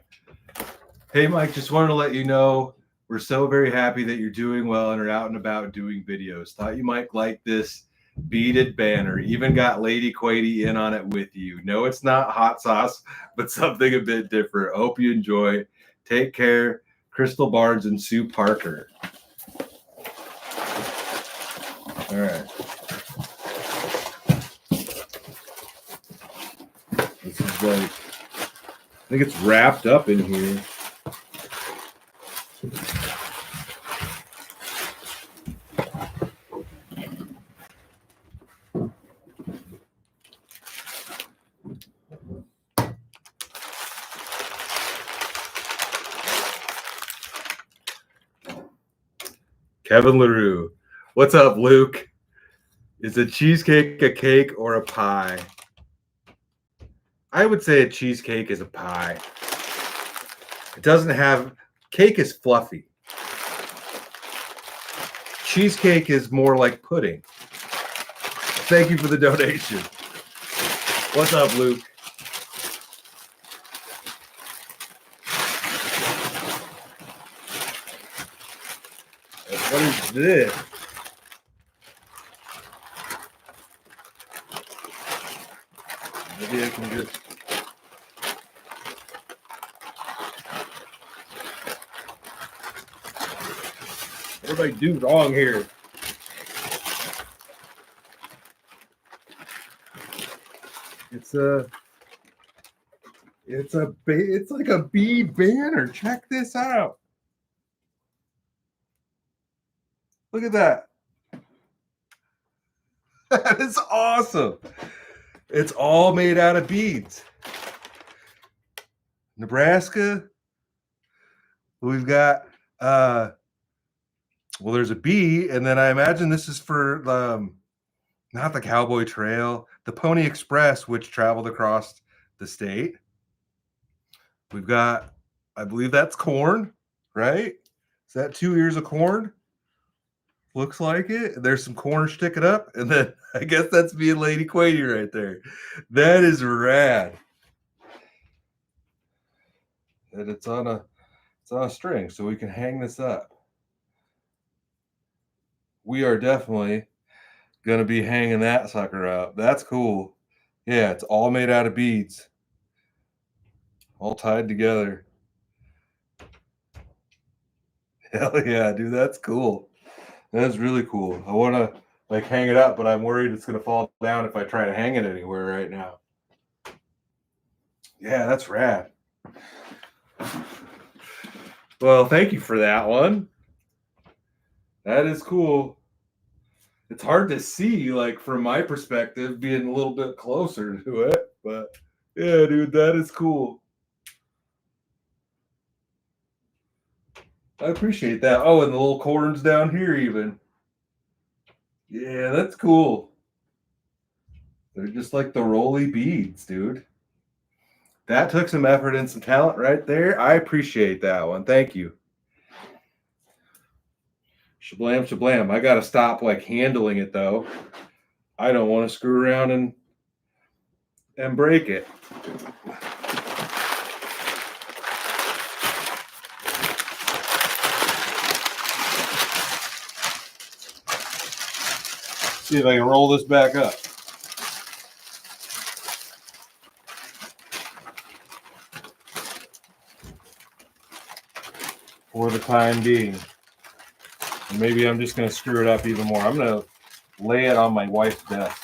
Hey, Mike, just wanted to let you know we're so very happy that you're doing well and are out and about doing videos. Thought you might like this beaded banner. Even got Lady Quady in on it with you. No, it's not hot sauce, but something a bit different. Hope you enjoy. Take care. Crystal Barnes and Sue Parker. All right. This is like, I think it's wrapped up in here. Kevin LaRue. What's up, Luke? Is a cheesecake a cake or a pie? I would say a cheesecake is a pie. It doesn't have, cake is fluffy. Cheesecake is more like pudding. Thank you for the donation. What's up, Luke? What is this? Maybe I can just... What did I do wrong here? It's like a bead banner. Check this out. Look at that. That is awesome. It's all made out of beads. Nebraska. We've got well, there's a bee, and then I imagine this is for not the Cowboy Trail, the Pony Express, which traveled across the state. We've got, I believe that's corn, right? Is that 2 ears of corn? Looks like it. There's some corn sticking up, and then I guess that's me and Lady Quady right there. That is rad. And it's on on a string, so we can hang this up. We are definitely going to be hanging that sucker up. That's cool. Yeah, it's all made out of beads. All tied together. Hell yeah, dude, that's cool. That's really cool. I want to like hang it up, but I'm worried it's going to fall down if I try to hang it anywhere right now. Yeah, that's rad. Well, thank you for that one. That is cool. It's hard to see, like, from my perspective, being a little bit closer to it, but yeah, dude, that is cool. I appreciate that. Oh, and the little corns down here, even. Yeah, that's cool. They're just like the roly beads, dude. That took some effort and some talent right there. I appreciate that one. Thank you. Shablam, shablam. I got to stop like handling it though. I don't want to screw around and break it. See if I can roll this back up. For the time being. And maybe I'm just going to screw it up even more. I'm going to lay it on my wife's desk.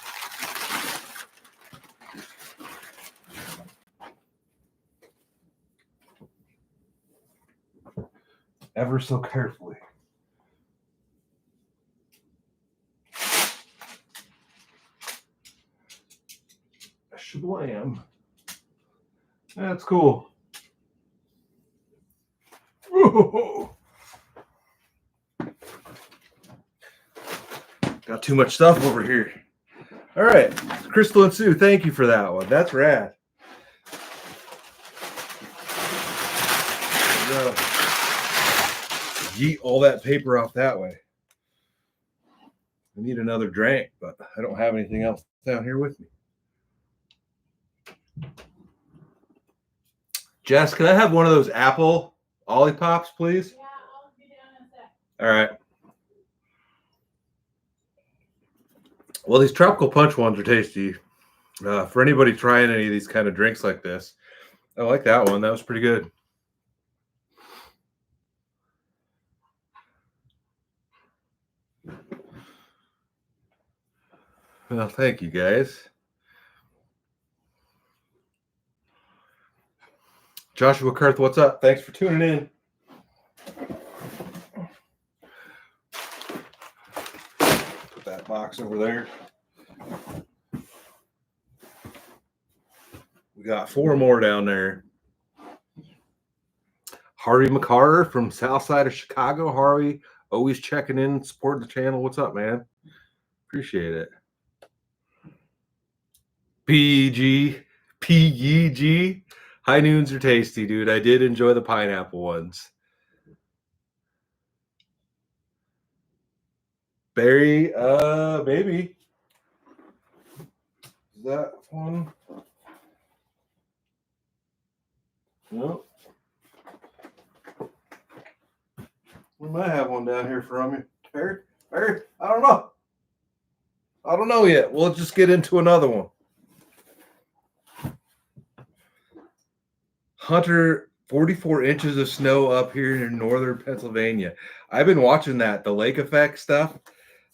Ever so carefully. Shablam. That's cool. Whoa. Got too much stuff over here. All right, Crystal and Sue, thank you for that one. That's rad. Yeet all that paper off that way. I need another drink, but I don't have anything else down here with me. Jess, can I have one of those apple Ollipops, please? Yeah, I'll be down in a sec. All right. Well, these tropical punch ones are tasty. For anybody trying any of these kind of drinks like this, I like that one. That was pretty good. Well, thank you, guys. Joshua Kurth, what's up? Thanks for tuning in. Put that box over there. We got 4 more down there. Harvey McCarter from South Side of Chicago. Harvey, always checking in, supporting the channel. What's up, man? Appreciate it. PEG. High noons are tasty, dude. I did enjoy the pineapple ones. Berry, maybe. Is that one? No. We might have one down here from you. Barry? I don't know. I don't know yet. We'll just get into another one. Hunter, 44 inches of snow up here in northern Pennsylvania. I've been watching that, the lake effect stuff.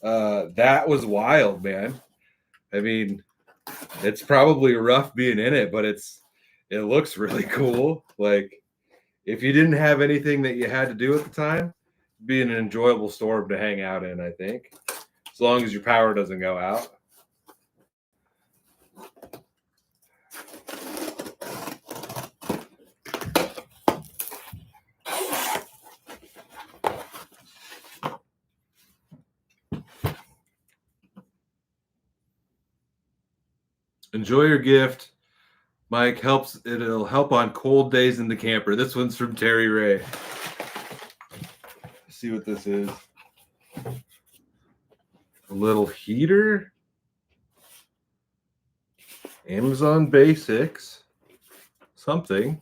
That was wild, man. I mean, it's probably rough being in it, but it looks really cool. Like, if you didn't have anything that you had to do at the time, it'd be an enjoyable storm to hang out in, I think. As long as your power doesn't go out. Enjoy your gift. Mike, it'll help on cold days in the camper. This one's from Terry Ray. Let's see what this is. A little heater. Amazon Basics. Something.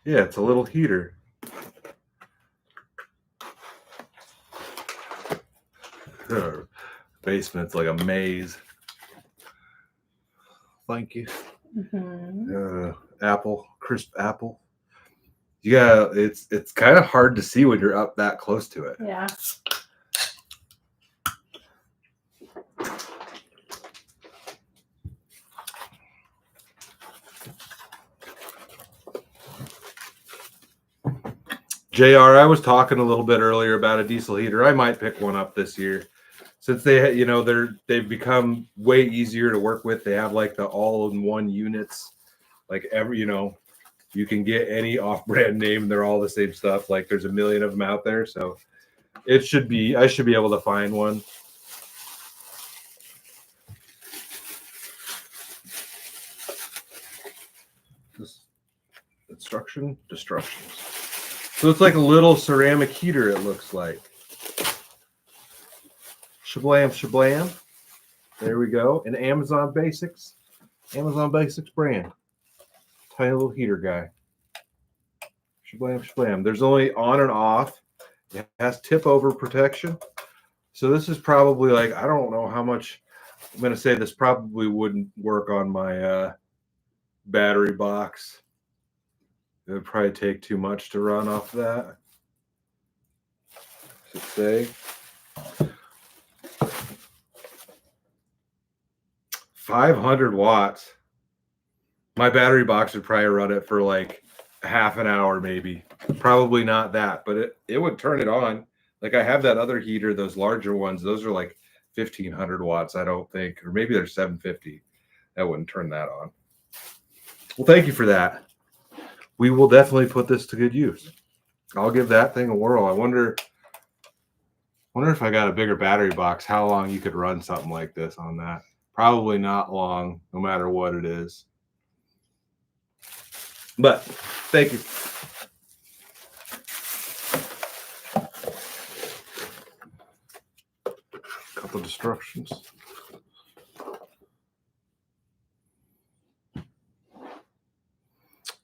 Yeah, it's a little heater. Basement's like a maze. Thank you. Apple, crisp apple. Yeah, it's kind of hard to see when you're up that close to it. Yeah. JR, I was talking a little bit earlier about a diesel heater. I might pick one up this year. Since they've become way easier to work with. They have like the all-in-one units. Like you can get any off-brand name. They're all the same stuff. Like there's a million of them out there. So I should be able to find one. Destructions. So it's like a little ceramic heater, it looks like. Shablam, shablam. There we go. An Amazon Basics brand. Tiny little heater guy. Shablam, shablam. There's only on and off. It has tip over protection. So this is probably like, I don't know how much. I'm going to say this probably wouldn't work on my battery box. It would probably take too much to run off that. Should say 500 watts. My battery box would probably run it for like half an hour, maybe. Probably not that, but it would turn it on. Like I have that other heater, those larger ones. Those are like 1500 watts, I don't think, or maybe they're 750. That wouldn't turn that on. Well, thank you for that. We will definitely put this to good use. I'll give that thing a whirl. I wonder if I got a bigger battery box, how long you could run something like this on that. Probably not long, no matter what it is. But thank you. Couple destructions.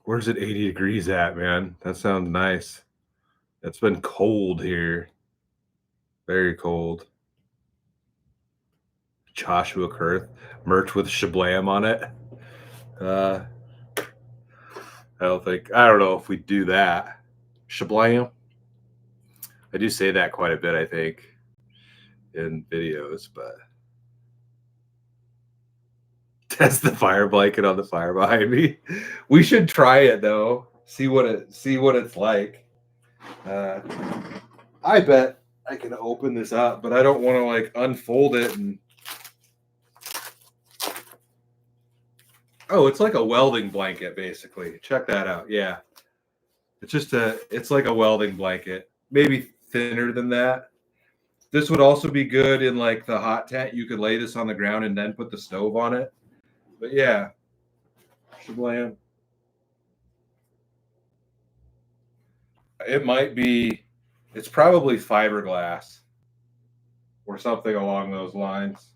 Where's it 80 degrees at, man? That sounds nice. It's been cold here. Very cold. Joshua Kurth. Merch with Shablam on it. I don't know if we do that. Shablam. I do say that quite a bit, I think, in videos, but test the fire blanket on the fire behind me. We should try it though. See what it's like. I bet I can open this up, but I don't want to like unfold it and. Oh, it's like a welding blanket, basically. Check that out. Yeah. It's like a welding blanket. Maybe thinner than that. This would also be good in like the hot tent. You could lay this on the ground and then put the stove on it. But yeah. Shablam. It's probably fiberglass or something along those lines.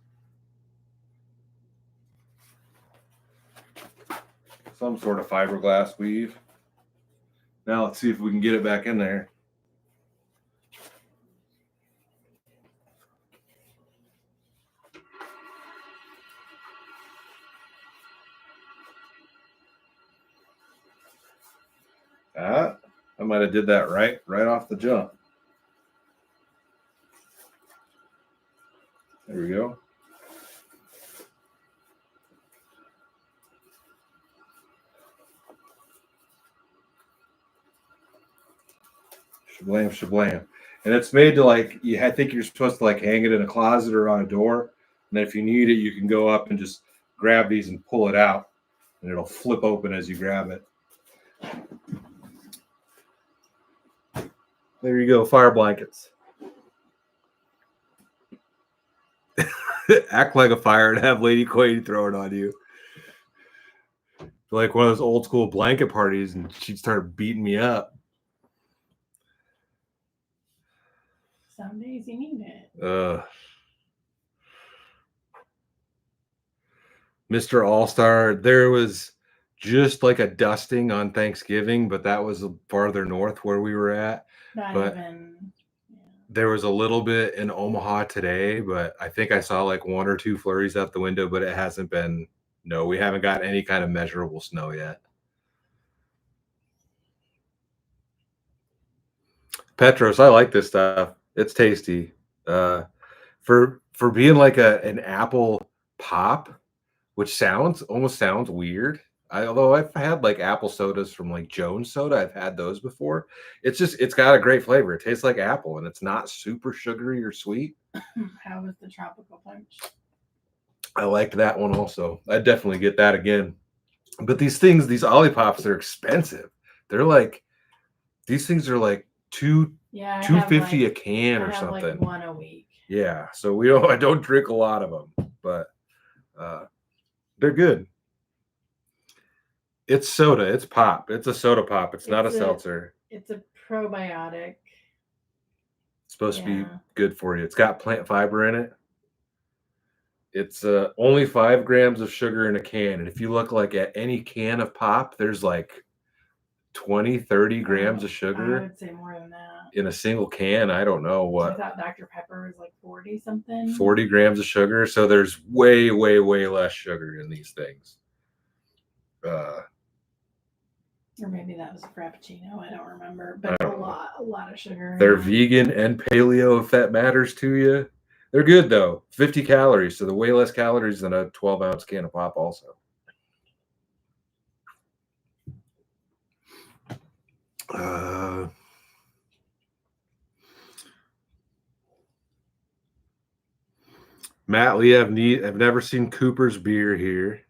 Some sort of fiberglass weave. Now let's see if we can get it back in there. I might have did that right off the jump. There we go. Shablam, shablam. And it's made to like, I think you're supposed to like hang it in a closet or on a door. And if you need it, you can go up and just grab these and pull it out. And it'll flip open as you grab it. There you go, fire blankets. Act like a fire and have Lady Quady throw it on you. Like one of those old school blanket parties, and she'd start beating me up. Some days you need it. Mr. All-Star, there was just like a dusting on Thanksgiving, but that was farther north where we were at. Not But even. Yeah. there was a little bit in Omaha today, but I think I saw like 1 or 2 flurries out the window, but it hasn't been. No, we haven't got any kind of measurable snow yet. Petros, I like this stuff. It's tasty. For being like an apple pop, which almost sounds weird. Although I've had like apple sodas from like Jones Soda, I've had those before. It's got a great flavor. It tastes like apple, and it's not super sugary or sweet. How was the tropical punch? I liked that one also. I'd definitely get that again. But these Ollipops, they're expensive. They're like these things are like $2.50 a can or something. Like one a week. Yeah, so I don't drink a lot of them, but they're good. It's soda. It's pop. It's a soda pop. It's not a seltzer. It's a probiotic. It's supposed to be good for you. It's got plant fiber in it. It's only 5 grams of sugar in a can. And if you look like at any can of pop, there's like 20, 30 grams of sugar. I would say more than that. In a single can. I don't know what. I thought Dr. Pepper was like 40 something. 40 grams of sugar. So there's way, way, way less sugar in these things. Or maybe that was a Frappuccino. I don't remember. But a lot of sugar. They're vegan and paleo, if that matters to you. They're good, though. 50 calories. So they're way less calories than a 12-ounce can of pop also. Matt Lee, I've never seen Cooper's Beer here.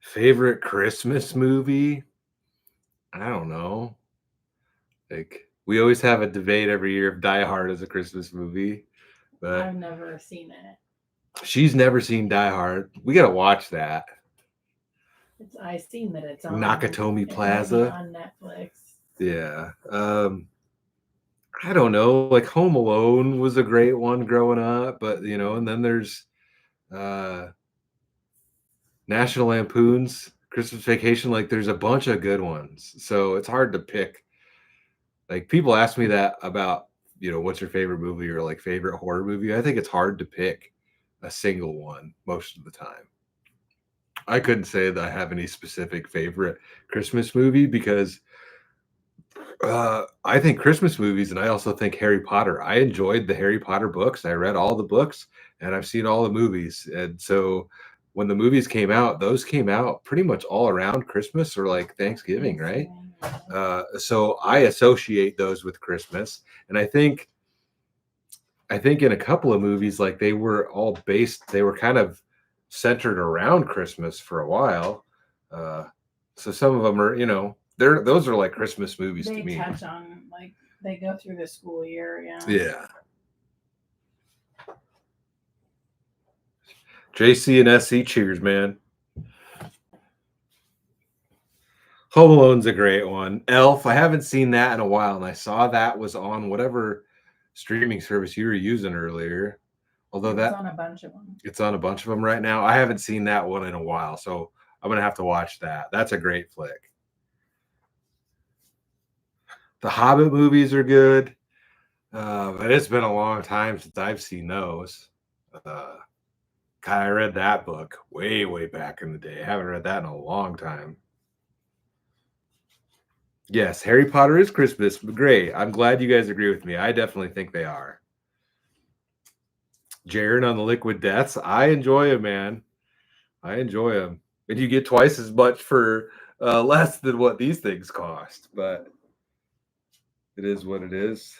Favorite Christmas movie? I don't know. Like, we always have a debate every year if Die Hard is a Christmas movie. But I've never seen it. She's never seen Die Hard. We got to watch that. I've seen that it's on Nakatomi Plaza. On Netflix. Yeah. I don't know. Like Home Alone was a great one growing up, but and then there's National Lampoon's Christmas Vacation. Like there's a bunch of good ones. So it's hard to pick. Like people ask me that about, what's your favorite movie or like favorite horror movie? I think it's hard to pick a single one most of the time. I couldn't say that I have any specific favorite Christmas movie because I think Christmas movies, and I also think Harry Potter. I enjoyed the Harry Potter books. I read all the books, and I've seen all the movies. And so when the movies came out, those came out pretty much all around Christmas or like Thanksgiving, right? So I associate those with Christmas. And I think in a couple of movies, like they were kind of centered around Christmas for a while. So some of them are, those are like Christmas movies to me. They touch on, like, they go through the school year, yeah. Yeah. JC and SC, cheers, man. Home Alone's a great one. Elf, I haven't seen that in a while, and I saw that was on whatever streaming service you were using earlier. Although it's on a bunch of them. It's on a bunch of them right now. I haven't seen that one in a while, so I'm going to have to watch that. That's a great flick. The Hobbit movies are good, but it's been a long time since I've seen those. I read that book way, way back in the day. I haven't read that in a long time. Yes, Harry Potter is Christmas. Great. I'm glad you guys agree with me. I definitely think they are. Jared on the Liquid Deaths. I enjoy them, man. I enjoy them. And you get twice as much for less than what these things cost. But it is what it is.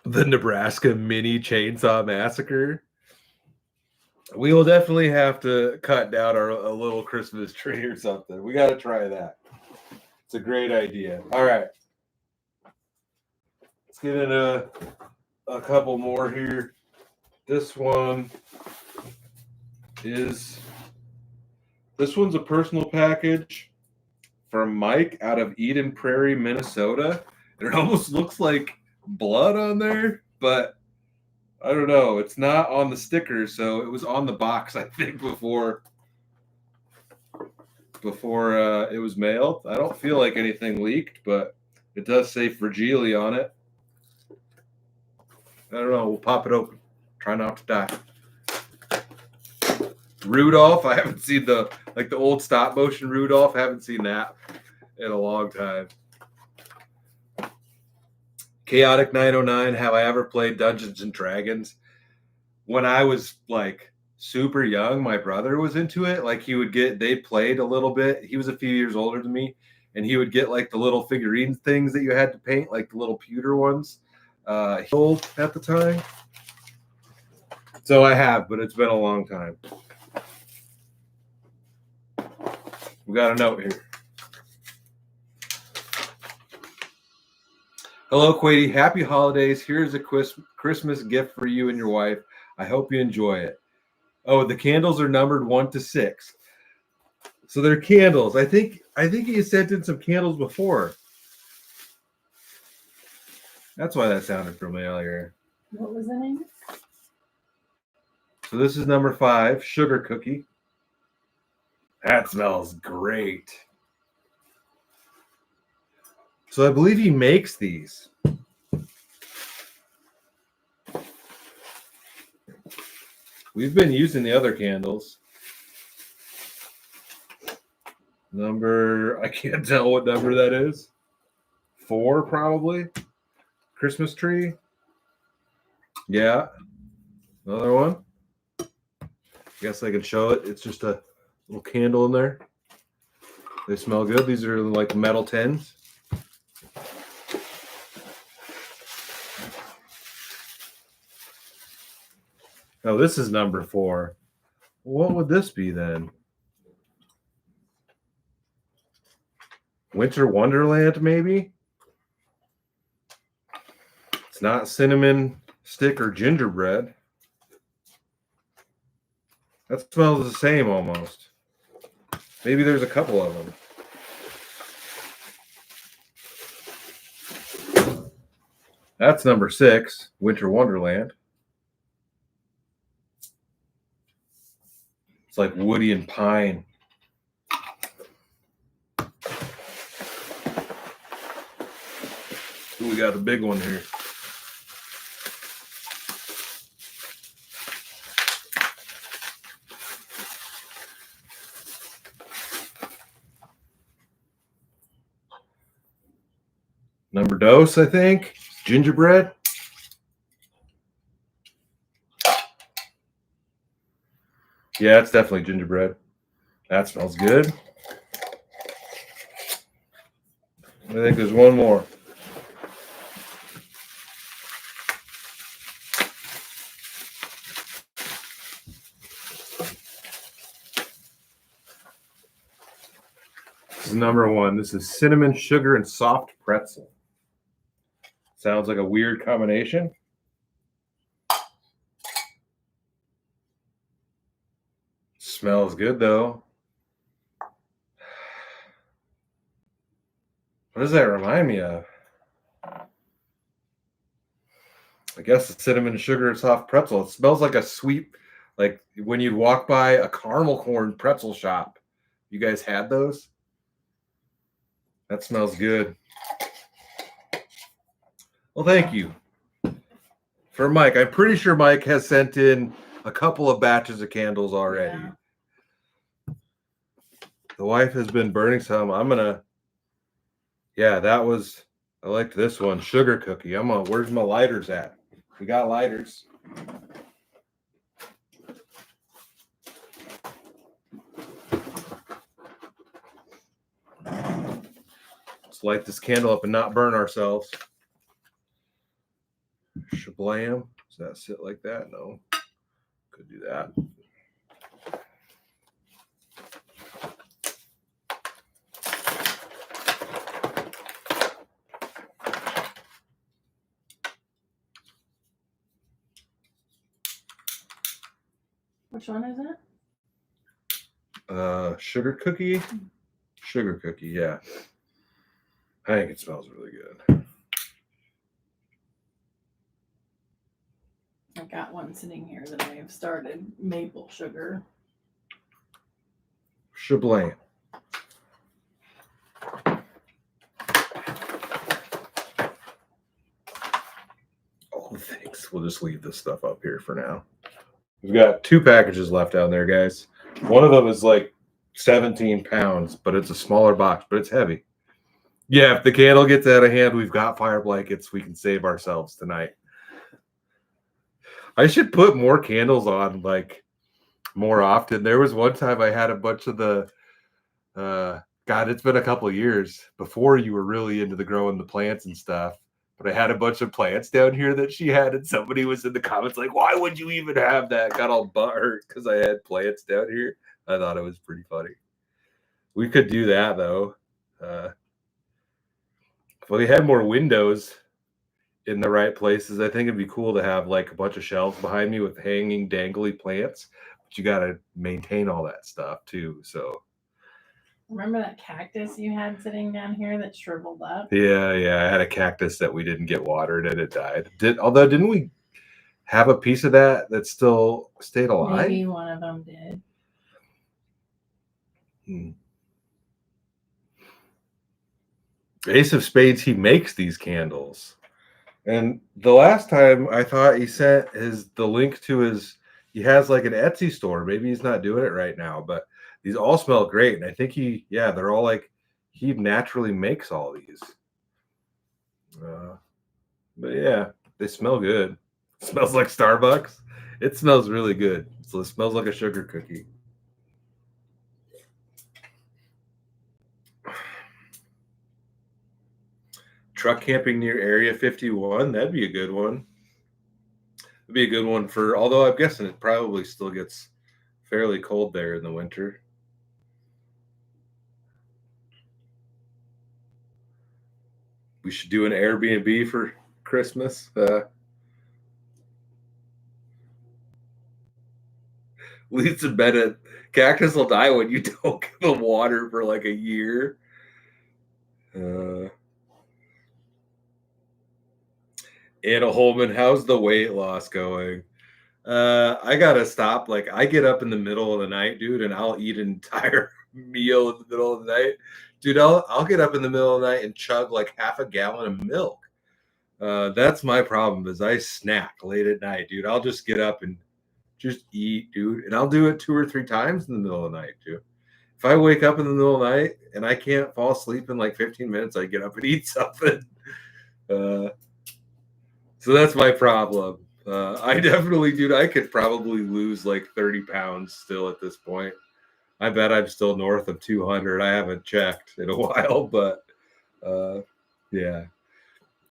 The Nebraska Mini Chainsaw Massacre. We will definitely have to cut down a little Christmas tree or something. We got to try that. It's a great idea. All right. Let's get in a couple more here. This one's a personal package from Mike out of Eden Prairie, Minnesota. It almost looks like blood on there, but I don't know. It's not on the sticker, so it was on the box, I think, before it was mailed. I don't feel like anything leaked, but it does say Fragile on it. I don't know. We'll pop it open. Try not to die. Rudolph. I haven't seen the old stop motion Rudolph. I haven't seen that in a long time. Chaotic 909. Have I ever played Dungeons and Dragons? When I was like super young, my brother was into it. Like they played a little bit. He was a few years older than me, and he would get like the little figurine things that you had to paint, like the little pewter ones. He old at the time. So I have, but it's been a long time. We got a note here. Hello, Quady. Happy holidays. Here's a Christmas gift for you and your wife. I hope you enjoy it. Oh, the candles are numbered 1 to 6. So they're candles. I think he sent in some candles before. That's why that sounded familiar. What was the name? So this is number 5, sugar cookie. That smells great. So I believe he makes these. We've been using the other candles. I can't tell what number that is. 4 probably. Christmas tree. Yeah. Another one. I guess I can show it. It's just a little candle in there. They smell good. These are like metal tins. Oh, this is number 4. What would this be then? Winter Wonderland, maybe? It's not cinnamon stick or gingerbread. That smells the same almost. Maybe there's a couple of them. That's number 6, Winter Wonderland. It's like woody and pine. Ooh, we got a big one here. Number dose, I think. Gingerbread. Yeah, it's definitely gingerbread. That smells good. I think there's one more. This is number 1. This is cinnamon, sugar, and soft pretzel. Sounds like a weird combination. Smells good though. What does that remind me of? I guess the cinnamon, sugar, and soft pretzel. It smells like a sweet, like when you walk by a caramel corn pretzel shop. You guys had those? That smells good. Well, thank you. For Mike, I'm pretty sure Mike has sent in a couple of batches of candles already. Yeah. The wife has been burning some. Yeah, I liked this one, sugar cookie. Where's my lighters at? We got lighters. Let's light this candle up and not burn ourselves. Shablam. Does that sit like that? No. Could do that. Which one is it? Sugar cookie. Sugar cookie, yeah. I think it smells really good. I got one sitting here that I have started, maple sugar. Chablain. Oh, thanks. We'll just leave this stuff up here for now. We've got 2 packages left down there, guys. One of them is like 17 pounds, but it's a smaller box, but it's heavy. Yeah, if the candle gets out of hand, we've got fire blankets. We can save ourselves tonight. I should put more candles on, like, more often. There was one time I had a bunch of the, God, it's been a couple of years before you were really into the growing the plants and stuff. But I had a bunch of plants down here that she had, and somebody was in the comments like, why would you even have that? Got all butthurt because I had plants down here. I thought it was pretty funny. We could do that, though. If we had more windows in the right places, I think it'd be cool to have like a bunch of shelves behind me with hanging, dangly plants. But you got to maintain all that stuff, too. So. Remember that cactus you had sitting down here that shriveled up? Yeah. I had a cactus that we didn't get watered and it died. Although didn't we have a piece of that still stayed alive? Maybe one of them did. Ace of Spades, he makes these candles. And the last time I thought he sent the link to he has like an Etsy store. Maybe he's not doing it right now, but these all smell great. And I think they're all like, he naturally makes all these. But yeah, they smell good. It smells like Starbucks. It smells really good. So it smells like a sugar cookie. Truck camping near Area 51. That'd be a good one. It'd be a good one although I'm guessing it probably still gets fairly cold there in the winter. We should do an Airbnb for Christmas. Lisa Bennett, cactus will die when you don't give them water for like a year. Anna Holman, how's the weight loss going? I gotta stop. Like, I get up in the middle of the night, dude, and I'll eat an entire meal in the middle of the night. Dude, I'll get up in the middle of the night and chug like half a gallon of milk. That's my problem is I snack late at night, dude. I'll just get up and just eat, dude. And I'll do it 2 or 3 times in the middle of the night, too. If I wake up in the middle of the night and I can't fall asleep in like 15 minutes, I get up and eat something. So that's my problem. I definitely, dude, I could probably lose like 30 pounds still at this point. I bet I'm still north of 200. I haven't checked in a while, but yeah.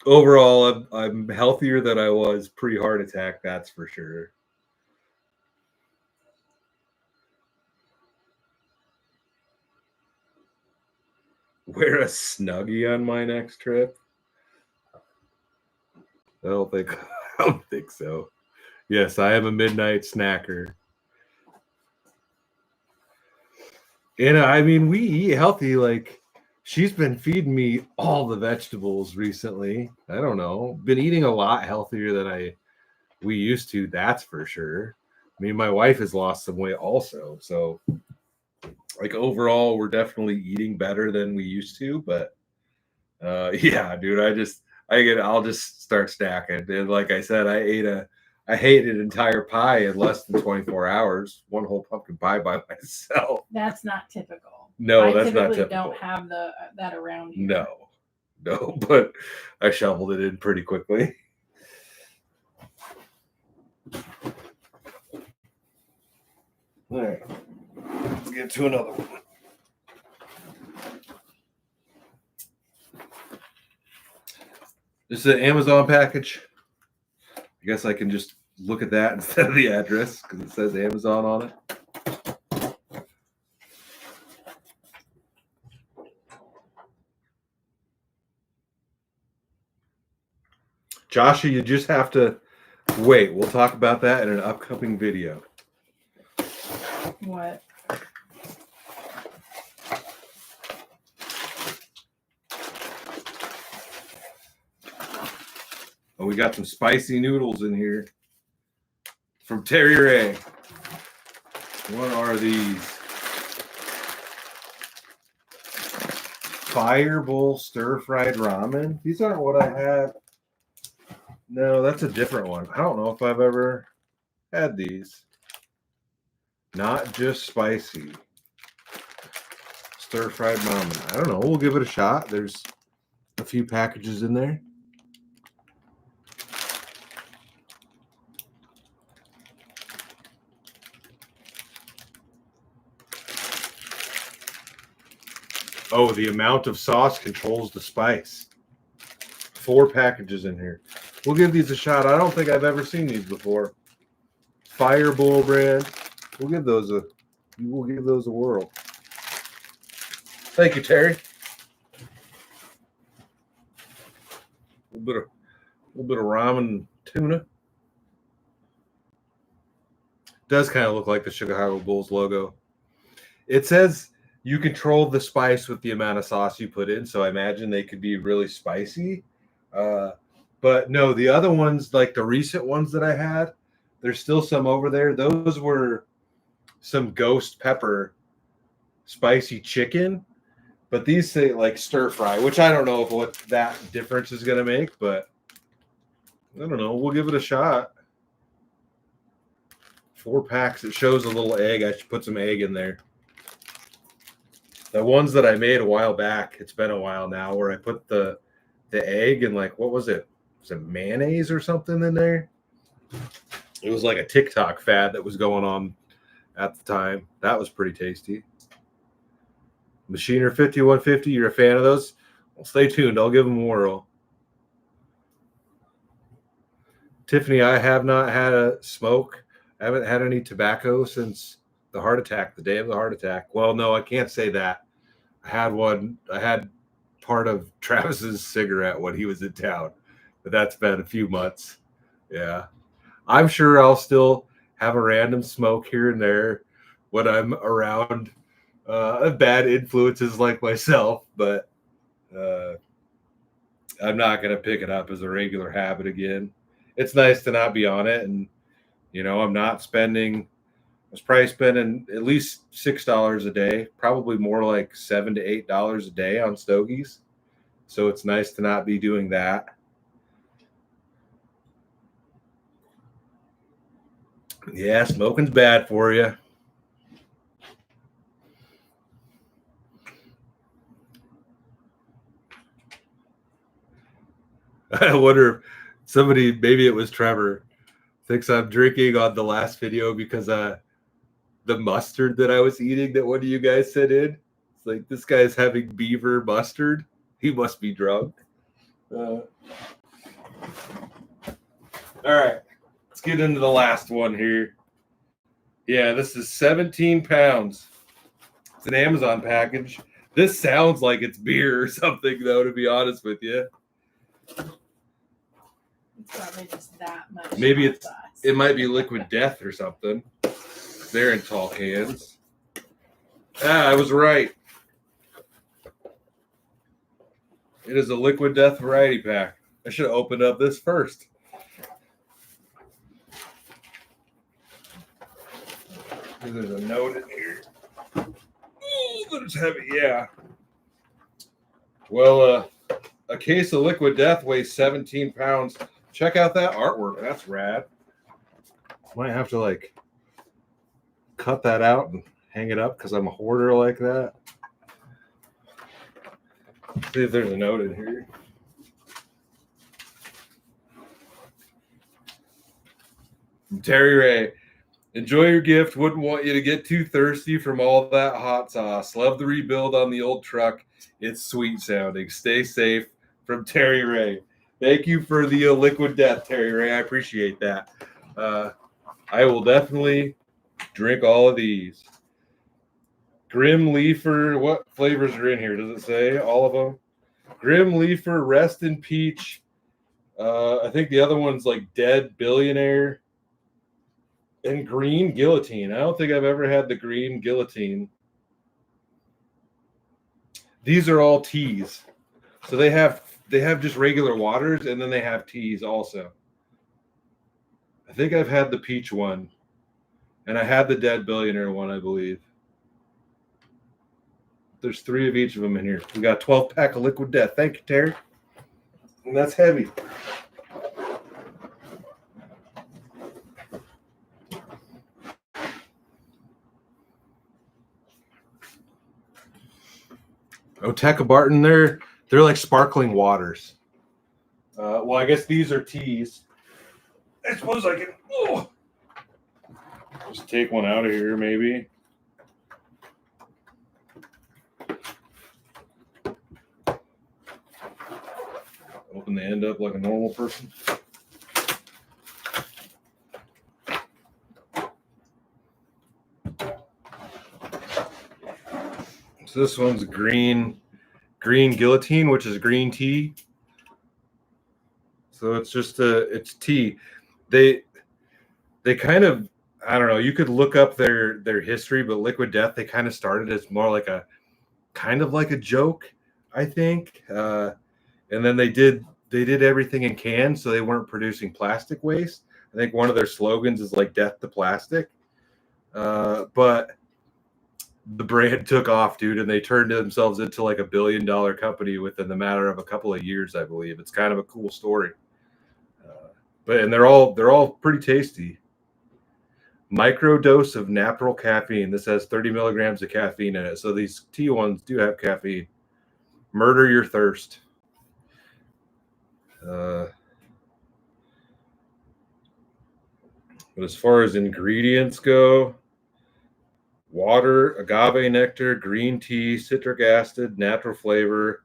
Overall, I'm healthier than I was pre-heart attack, that's for sure. Wear a Snuggie on my next trip? I don't think so. Yes, I am a midnight snacker. And I mean, we eat healthy. Like, she's been feeding me all the vegetables recently. I don't know. Been eating a lot healthier than we used to, that's for sure. I mean, my wife has lost some weight also. So, like, overall, we're definitely eating better than we used to. But, yeah, dude, I'll just start snacking. And like I said, I ate an entire pie in less than 24 hours, one whole pumpkin pie by myself. That's not typical. No, that's not typical. Don't have that around here. No, but I shoveled it in pretty quickly. All right, let's get to another one. This is an Amazon package. I guess I can just look at that instead of the address because it says Amazon on it. Joshua, you just have to wait. We'll talk about that in an upcoming video. What? Oh, we got some spicy noodles in here. from Terry Ray. What are these? Fireball stir-fried ramen. These aren't what I had. No, that's a different one. I don't know if I've ever had these. Not just spicy. Stir-fried ramen. I don't know. We'll give it a shot. There's a few packages in there. Oh, the amount of sauce controls the spice. 4 packages in here. We'll give these a shot. I don't think I've ever seen these before. Fireball brand. We'll give those a whirl. Thank you, Terry. A little bit of ramen tuna. Does kind of look like the Chicago Bulls logo. It says you control the spice with the amount of sauce you put in, so I imagine they could be really spicy. But no, the other ones, like the recent ones that I had, there's still some over there. Those were some ghost pepper spicy chicken, but these say like stir fry, which I don't know if what that difference is going to make, but I don't know. We'll give it a shot. 4 packs. It shows a little egg. I should put some egg in there. The ones that I made a while back, it's been a while now, where I put the egg and like, what was it? Was it mayonnaise or something in there? It was like a TikTok fad that was going on at the time. That was pretty tasty. Machiner 5150, you're a fan of those? Well, stay tuned. I'll give them a whirl. Tiffany, I have not had a smoke. I haven't had any tobacco since the heart attack, the day of the heart attack. Well, no, I can't say that. I had one. I had part of Travis's cigarette when he was in town, but that's been a few months. Yeah. I'm sure I'll still have a random smoke here and there when I'm around bad influences like myself, but I'm not going to pick it up as a regular habit again. It's nice to not be on it. And, you know, I'm not spending, I was probably spending at least $6 a day, probably more like $7 to $8 a day on stogies. So it's nice to not be doing that. Yeah, smoking's bad for you. I wonder if somebody, maybe it was Trevor, thinks I'm drinking on the last video because the mustard that I was eating that one of you guys sent in. It's like, this guy's having beaver mustard. He must be drunk. All right, let's get into the last one here. Yeah, this is 17 pounds. It's an Amazon package. This sounds like it's beer or something, though, to be honest with you. It's probably just that much. Maybe it might be Liquid Death or something. They're in tall cans. I was right. It is a Liquid Death variety pack. I should have opened up this first. There's a note in here. Oh, there's heavy, yeah. Well, a case of Liquid Death weighs 17 pounds. Check out that artwork. That's rad. Might have to like cut that out and hang it up because I'm a hoarder like that. See if there's a note in here. From Terry Ray. Enjoy your gift. Wouldn't want you to get too thirsty from all that hot sauce. Love the rebuild on the old truck. It's sweet sounding. Stay safe. From Terry Ray. Thank you for the Liquid Death, Terry Ray. I appreciate that. I will definitely drink all of these. Grim Leafer. What flavors are in here? Does it say all of them? Grim Leafer, Rest in Peach. I think the other one's like Dead Billionaire. And Green Guillotine. I don't think I've ever had the Green Guillotine. These are all teas. So they have just regular waters, and then they have teas also. I think I've had the peach one, and I had the dead billionaire one, I believe. There's 3 of each of them in here. We got a 12-pack of Liquid Death. Thank you, Terry. And that's heavy. Oteka Barton, they're like sparkling waters. Well, I guess these are teas. I suppose I can just take one out of here, maybe. Open the end up like a normal person. So this one's green guillotine, which is green tea. So it's just it's tea. They kind of, I don't know, you could look up their history, but Liquid Death, they kind of started as more like a kind of like a joke, I think. And then they did everything in cans, so they weren't producing plastic waste. I think one of their slogans is like death to plastic. But the brand took off, dude, and they turned themselves into like $1 billion company within the matter of a couple of years, I believe. It's kind of a cool story. And they're all pretty tasty. Micro dose of natural caffeine. This has 30 milligrams of caffeine in it. So these tea ones do have caffeine. Murder your thirst. But as far as ingredients go, water, agave nectar, green tea, citric acid, natural flavor,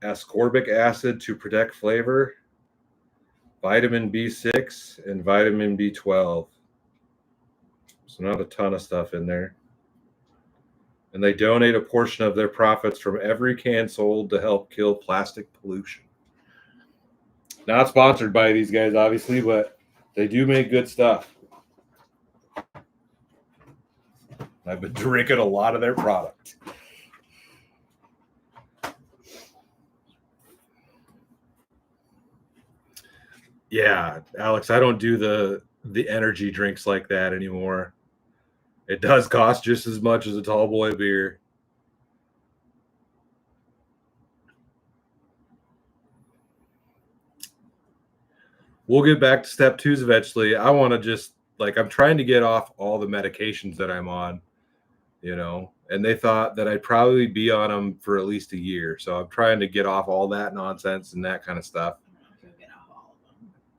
ascorbic acid to protect flavor, vitamin B6, and vitamin B12. So not a ton of stuff in there. And they donate a portion of their profits from every can sold to help kill plastic pollution. Not sponsored by these guys, obviously, but they do make good stuff. I've been drinking a lot of their product. Yeah, Alex, I don't do the energy drinks like that anymore. It does cost just as much as a tall boy beer. We'll get back to step 2s eventually. I want to just, I'm trying to get off all the medications that I'm on, and they thought that I'd probably be on them for at least a year. So I'm trying to get off all that nonsense and that kind of stuff.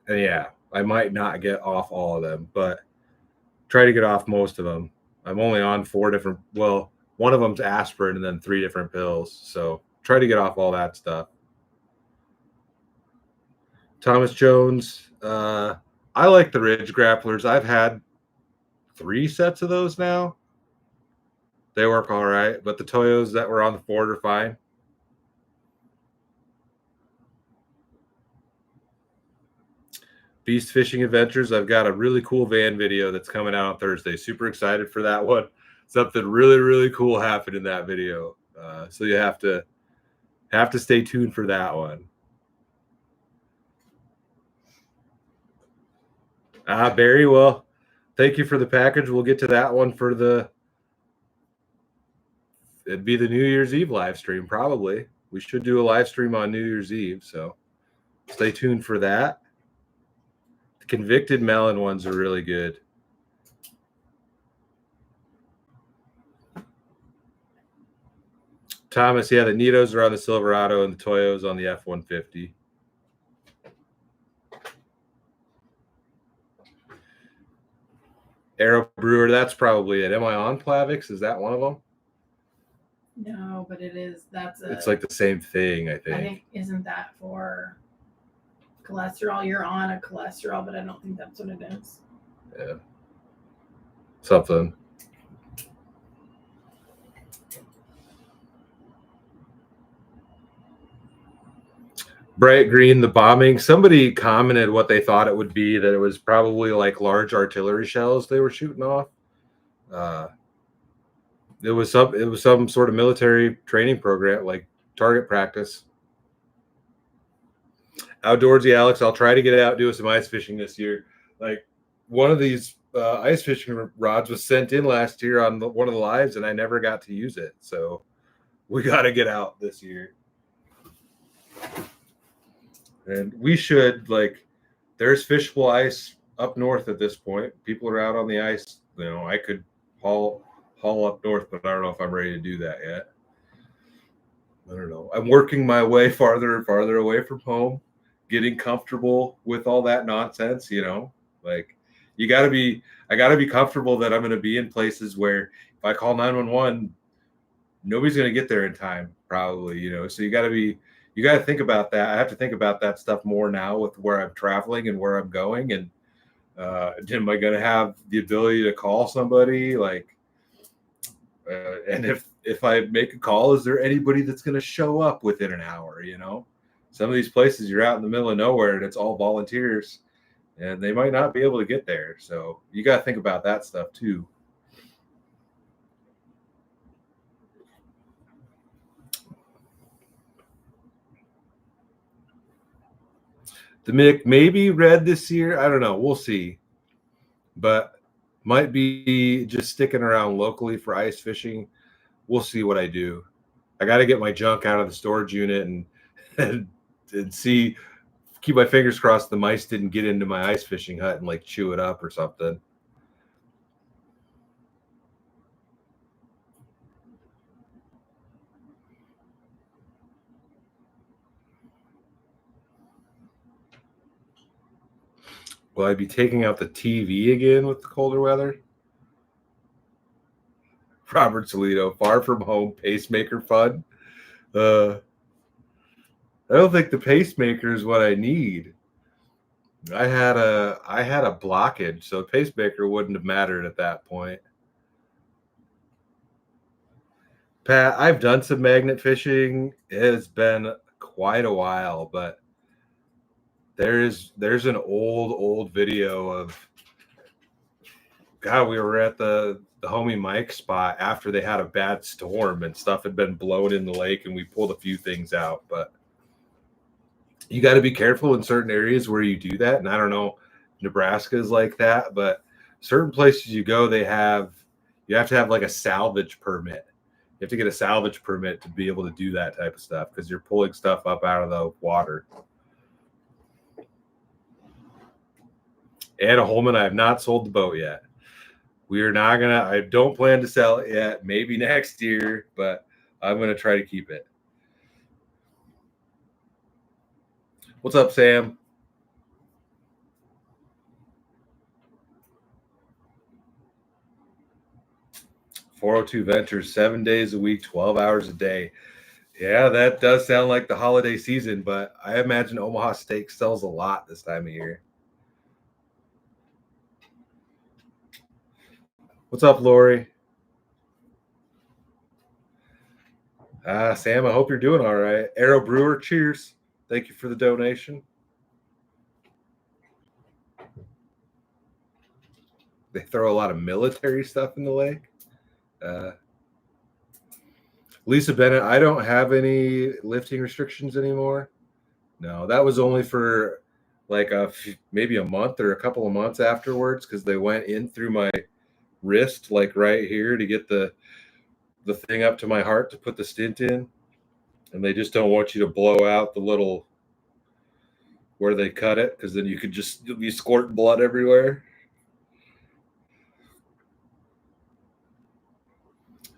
And yeah, I might not get off all of them, but try to get off most of them. I'm only on 4 different, one of them's aspirin and then 3 different pills. So try to get off all that stuff. Thomas Jones, I like the Ridge Grapplers. I've had 3 sets of those now. They work all right, but the Toyos that were on the Ford are fine. Beast Fishing Adventures. I've got a really cool van video that's coming out on Thursday. Super excited for that one. Something really, really cool happened in that video. So you have to stay tuned for that one. Barry, well, thank you for the package. We'll get to that one for it'd be the New Year's Eve live stream, probably. We should do a live stream on New Year's Eve, so stay tuned for that. The Convicted Melon ones are really good. Thomas, yeah, the Nitos are on the Silverado and the Toyos on the F-150. Arrow Brewer, that's probably it. Am I on Plavix? Is that one of them? No, but it is. It's like the same thing, I think. I think, isn't that for cholesterol? You're on a cholesterol, but I don't think that's what it is. Yeah. Something. Bright green, the bombing. Somebody commented what they thought it would be, that it was probably like large artillery shells they were shooting off. It was some sort of military training program, like target practice. Outdoorsy Alex, I'll try to get out doing some ice fishing this year. Like one of these ice fishing rods was sent in last year on one of the lives, and I never got to use it. So we got to get out this year. And we should, like, there's fishable ice up north at this point. People are out on the ice. You know, I could haul up north, but I don't know if I'm ready to do that yet. I don't know. I'm working my way farther and farther away from home, getting comfortable with all that nonsense, you know. Like I gotta be comfortable that I'm gonna be in places where if I call 911, nobody's gonna get there in time, probably, you know. So you gotta think about that. I have to think about that stuff more now with where I'm traveling and where I'm going. And am I gonna have the ability to call somebody? Like and if I make a call, is there anybody that's going to show up within an hour? You know, some of these places you're out in the middle of nowhere and it's all volunteers, and they might not be able to get there. So you got to think about that stuff too. The Mick maybe red this year. I don't know. We'll see, but might be just sticking around locally for ice fishing. We'll see what I do. I got to get my junk out of the storage unit and see. Keep my fingers crossed the mice didn't get into my ice fishing hut and like chew it up or something. Will I be taking out the TV again with the colder weather? Robert Solito, far from home, pacemaker fun. I don't think the pacemaker is what I need. I had a blockage, so pacemaker wouldn't have mattered at that point. Pat, I've done some magnet fishing. It has been quite a while, but there's an old video of God, we were at the homie Mike spot after they had a bad storm and stuff had been blown in the lake, and we pulled a few things out. But you got to be careful in certain areas where you do that. And I don't know, Nebraska is like that, but certain places you go, you have to have like a salvage permit. You have to get a salvage permit to be able to do that type of stuff because you're pulling stuff up out of the water. Anna Holman, I have not sold the boat yet. We are not gonna. I don't plan to sell it yet. Maybe next year, but I'm gonna try to keep it. What's up, Sam? "402 Ventures, 7 days a week, 12 hours a day." Yeah, that does sound like the holiday season, but I imagine Omaha Steak sells a lot this time of year. What's up, Lori? Sam, I hope you're doing all right. Arrow Brewer, cheers. Thank you for the donation. They throw a lot of military stuff in the lake. Lisa Bennett, I don't have any lifting restrictions anymore. No, that was only for like maybe a month or a couple of months afterwards because they went in through my wrist, like right here, to get the thing up to my heart to put the stint in, and they just don't want you to blow out the little where they cut it because then you could just be squirting blood everywhere.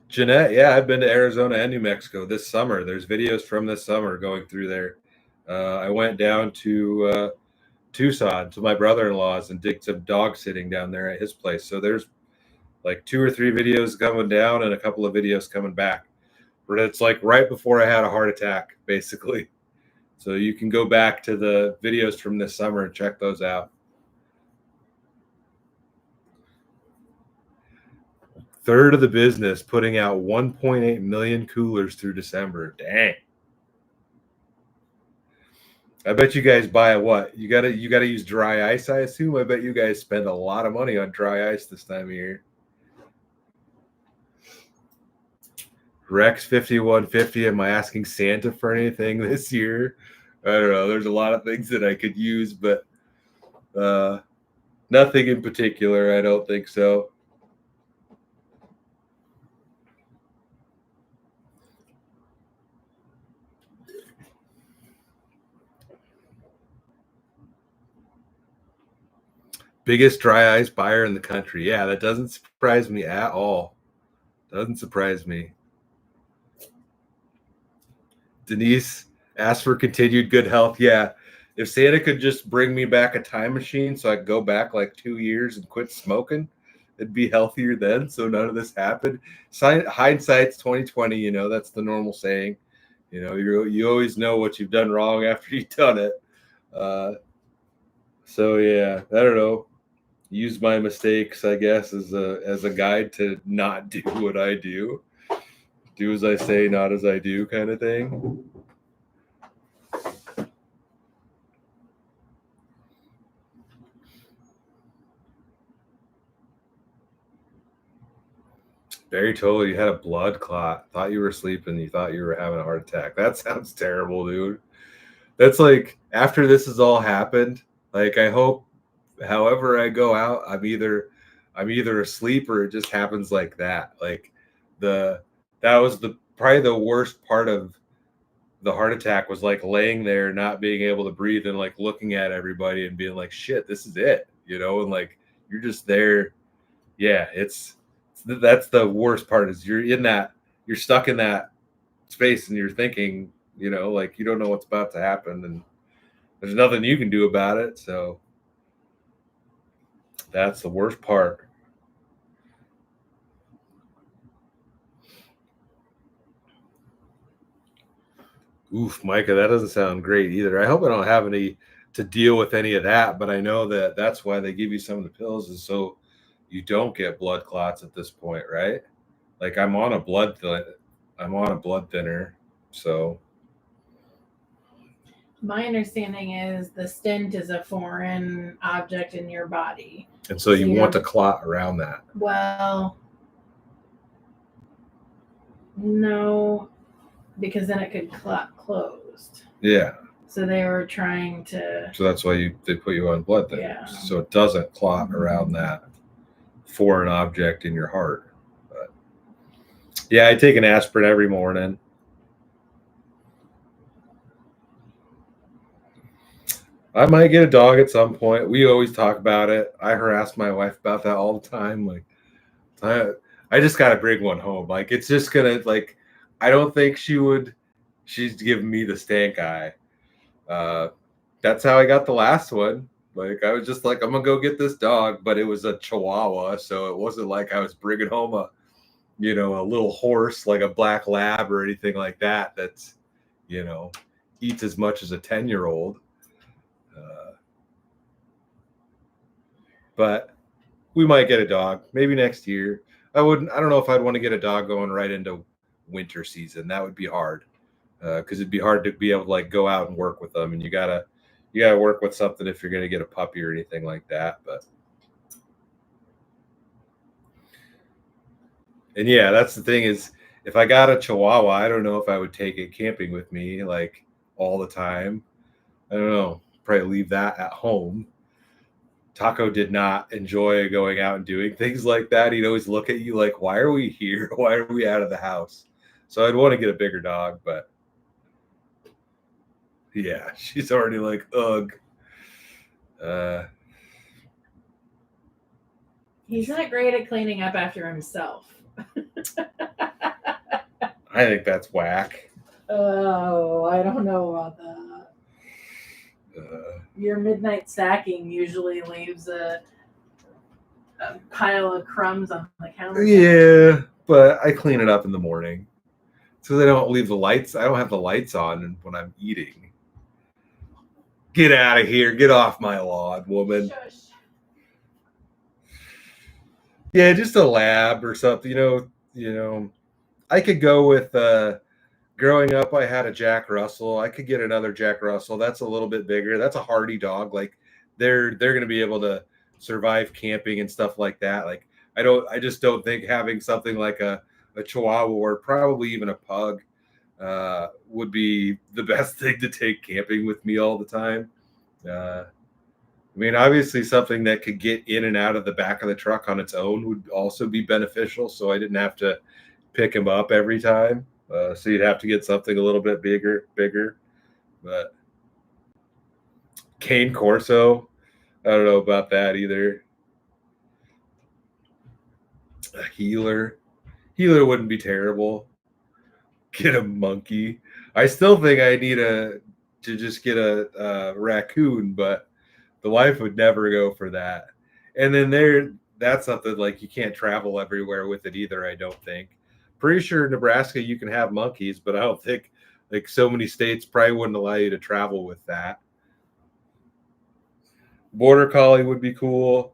Jeanette, yeah, I've been to Arizona and New Mexico this summer. There's videos from this summer going through there. I went down to Tucson to my brother-in-law's and did some dog sitting down there at his place. So there's like 2 or 3 videos coming down and a couple of videos coming back. But it's like right before I had a heart attack, basically. So you can go back to the videos from this summer and check those out. Third of the business, putting out 1.8 million coolers through December. Dang. I bet you guys buy what? You gotta use dry ice, I assume. I bet you guys spend a lot of money on dry ice this time of year. Rex 5150. Am I asking Santa for anything this year? I don't know. There's a lot of things that I could use, but Nothing in particular. I don't think so. Biggest dry ice buyer in the country. Yeah, that doesn't surprise me at all. Doesn't surprise me. Denise asked for continued good health. Yeah. If Santa could just bring me back a time machine so I could go back like 2 years and quit smoking, it'd be healthier then. So none of this happened. Hindsight's 2020, you know, that's the normal saying. You know, you always know what you've done wrong after you've done it. So yeah, I don't know. Use my mistakes, I guess, as a guide to not do what I do. Do as I say, not as I do, kind of thing. Barry told you had a blood clot. Thought you were sleeping. You thought you were having a heart attack. That sounds terrible, dude. That's like after this has all happened. Like I hope, however I go out, I'm either asleep or it just happens like that. Like that was the probably the worst part of the heart attack was like laying there, not being able to breathe, and like looking at everybody and being like, "Shit, this is it," you know, and like you're just there. Yeah, that's the worst part is you're stuck in that space and you're thinking, you know, like you don't know what's about to happen and there's nothing you can do about it. So that's the worst part. Oof, Micah, that doesn't sound great either. I hope I don't have any to deal with any of that, but I know that that's why they give you some of the pills is so you don't get blood clots at this point, right? Like I'm on a I'm on a blood thinner, so My understanding is the stent is a foreign object in your body. and so you want to clot around that. Well, no, because then it could clot closed. Yeah. So they were trying to. So that's why they put you on blood thinners, Yeah. so it doesn't clot around that foreign object in your heart. But yeah, I take an aspirin every morning. I might get a dog at some point. We always talk about it. I harass my wife about that all the time. Like, I just got to bring one home. Like, it's just gonna like, I don't think she would. She's giving me the stank eye. That's how I got the last one. Like, I was just like, I'm gonna go get this dog, but it was a Chihuahua, so it wasn't like I was bringing home a, you know, a little horse like a black lab or anything like that. That's, you know, eats as much as a 10-year-old. But we might get a dog maybe next year. I don't know if I'd want to get a dog going right into winter season. That would be hard because it'd be hard to be able to like go out and work with them, and you gotta work with something if you're gonna get a puppy or anything like that. But and yeah, that's the thing is if I got a Chihuahua, I don't know if I would take it camping with me like all the time. I don't know. Probably leave that at home. Taco did not enjoy going out and doing things like that. He'd always look at you like, why are we here? Why are we out of the house? So I'd want to get a bigger dog, but yeah, she's already like, ugh. He's not great at cleaning up after himself. I think that's whack. Oh, I don't know about that. Your midnight stacking usually leaves a pile of crumbs on the counter. Yeah, but I clean it up in the morning. So I don't leave the lights. I don't have the lights on when I'm eating. Get out of here. Get off my lawn, woman. Shush. Yeah, just a lab or something. You know, I could go with growing up I had a Jack Russell. I could get another Jack Russell. That's a little bit bigger. That's a hardy dog. Like they're going to be able to survive camping and stuff like that. Like I just don't think having something like a Chihuahua or probably even a pug would be the best thing to take camping with me all the time. I mean, obviously something that could get in and out of the back of the truck on its own would also be beneficial, so I didn't have to pick him up every time. So you'd have to get something a little bit bigger. But Cane Corso, I don't know about that either. A healer wouldn't be terrible. Get a monkey. I still think I need to just get a raccoon, but the wife would never go for that. And then that's something like you can't travel everywhere with it either, I don't think. Pretty sure Nebraska you can have monkeys, but I don't think like so many states probably wouldn't allow you to travel with that. Border collie would be cool.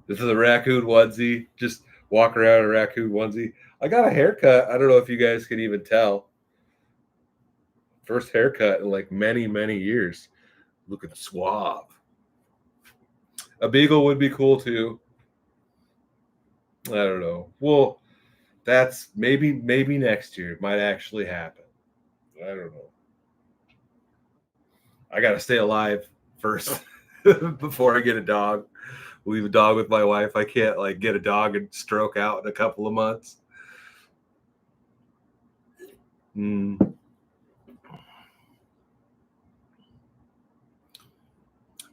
This is a raccoon onesie. Just walk around in a raccoon onesie. I got a haircut. I don't know if you guys can even tell. First haircut in like many, many years. Looking suave. A beagle would be cool too. I don't know. Well, that's maybe next year. It might actually happen. I don't know. I gotta stay alive first before I get a dog. Leave a dog with my wife. I can't like get a dog and stroke out in a couple of months.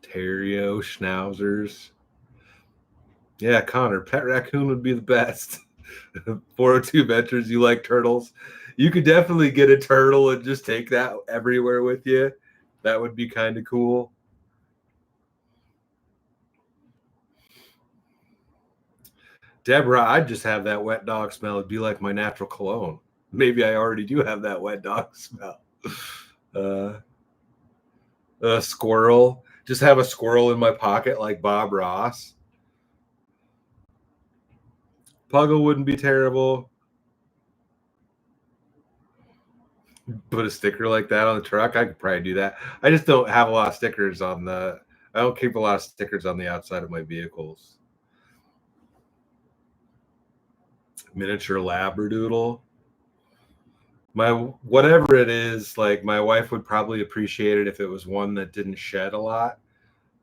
Terrio, schnauzers. Yeah, Connor, pet raccoon would be the best. 402 Ventures, you like turtles? You could definitely get a turtle and just take that everywhere with you. That would be kind of cool. Deborah, I'd just have that wet dog smell. It'd be like my natural cologne. Maybe I already do have that wet dog smell. A squirrel. Just have a squirrel in my pocket like Bob Ross. Puggle wouldn't be terrible. Put a sticker like that on the truck. I could probably do that. I just don't have a lot of stickers on I don't keep a lot of stickers on the outside of my vehicles. Miniature Labradoodle. Whatever it is, like my wife would probably appreciate it if it was one that didn't shed a lot.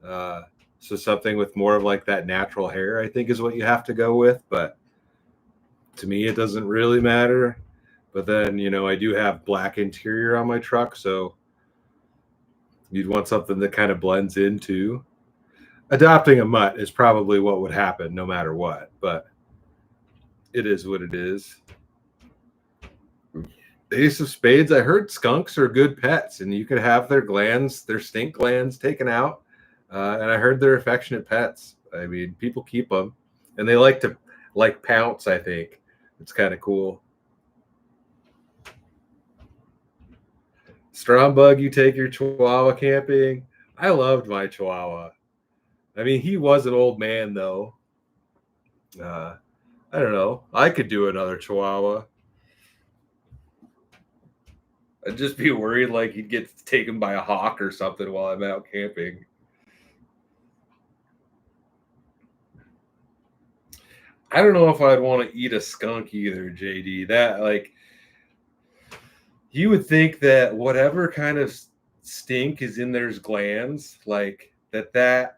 So something with more of like that natural hair, I think, is what you have to go with. But to me, it doesn't really matter. But then, I do have black interior on my truck, so you'd want something that kind of blends into. Adopting a mutt is probably what would happen no matter what, but it is what it is. Ace of Spades, I heard skunks are good pets, and you could have their stink glands taken out. And I heard they're affectionate pets. I mean, people keep them, and they like to pounce. I think it's kind of cool. Strongbug, you take your Chihuahua camping. I loved my Chihuahua. I mean, he was an old man though. I don't know. I could do another Chihuahua. I'd just be worried like he'd get taken by a hawk or something while I'm out camping. I don't know if I'd want to eat a skunk either, JD. That like you would think that whatever kind of stink is in their glands, like that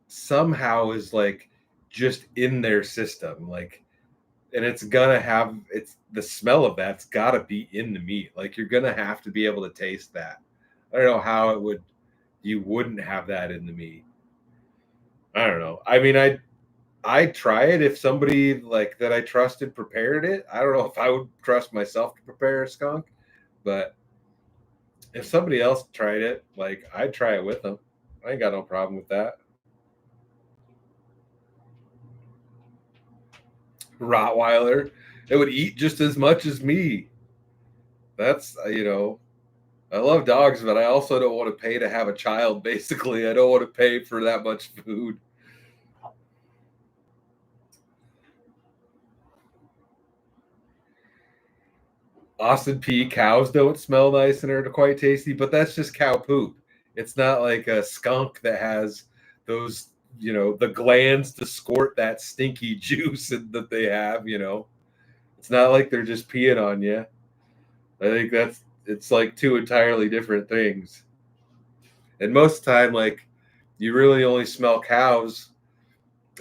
somehow is like just in their system, like, and it's the smell of that's got to be in the meat. Like you're gonna have to be able to taste that. I don't know how you wouldn't have that in the meat. I don't know. I mean, I'd try it if somebody like that I trusted prepared it. I don't know if I would trust myself to prepare a skunk, but if somebody else tried it, like I'd try it with them. I ain't got no problem with that. Rottweiler, it would eat just as much as me. That's I love dogs, but I also don't want to pay to have a child. Basically, I don't want to pay for that much food. Austin P. Cows don't smell nice and are quite tasty, but that's just cow poop. It's not like a skunk that has those, the glands to squirt that stinky juice that they have. It's not like they're just peeing on you. I think it's like two entirely different things. And most of the time, like, you really only smell cows.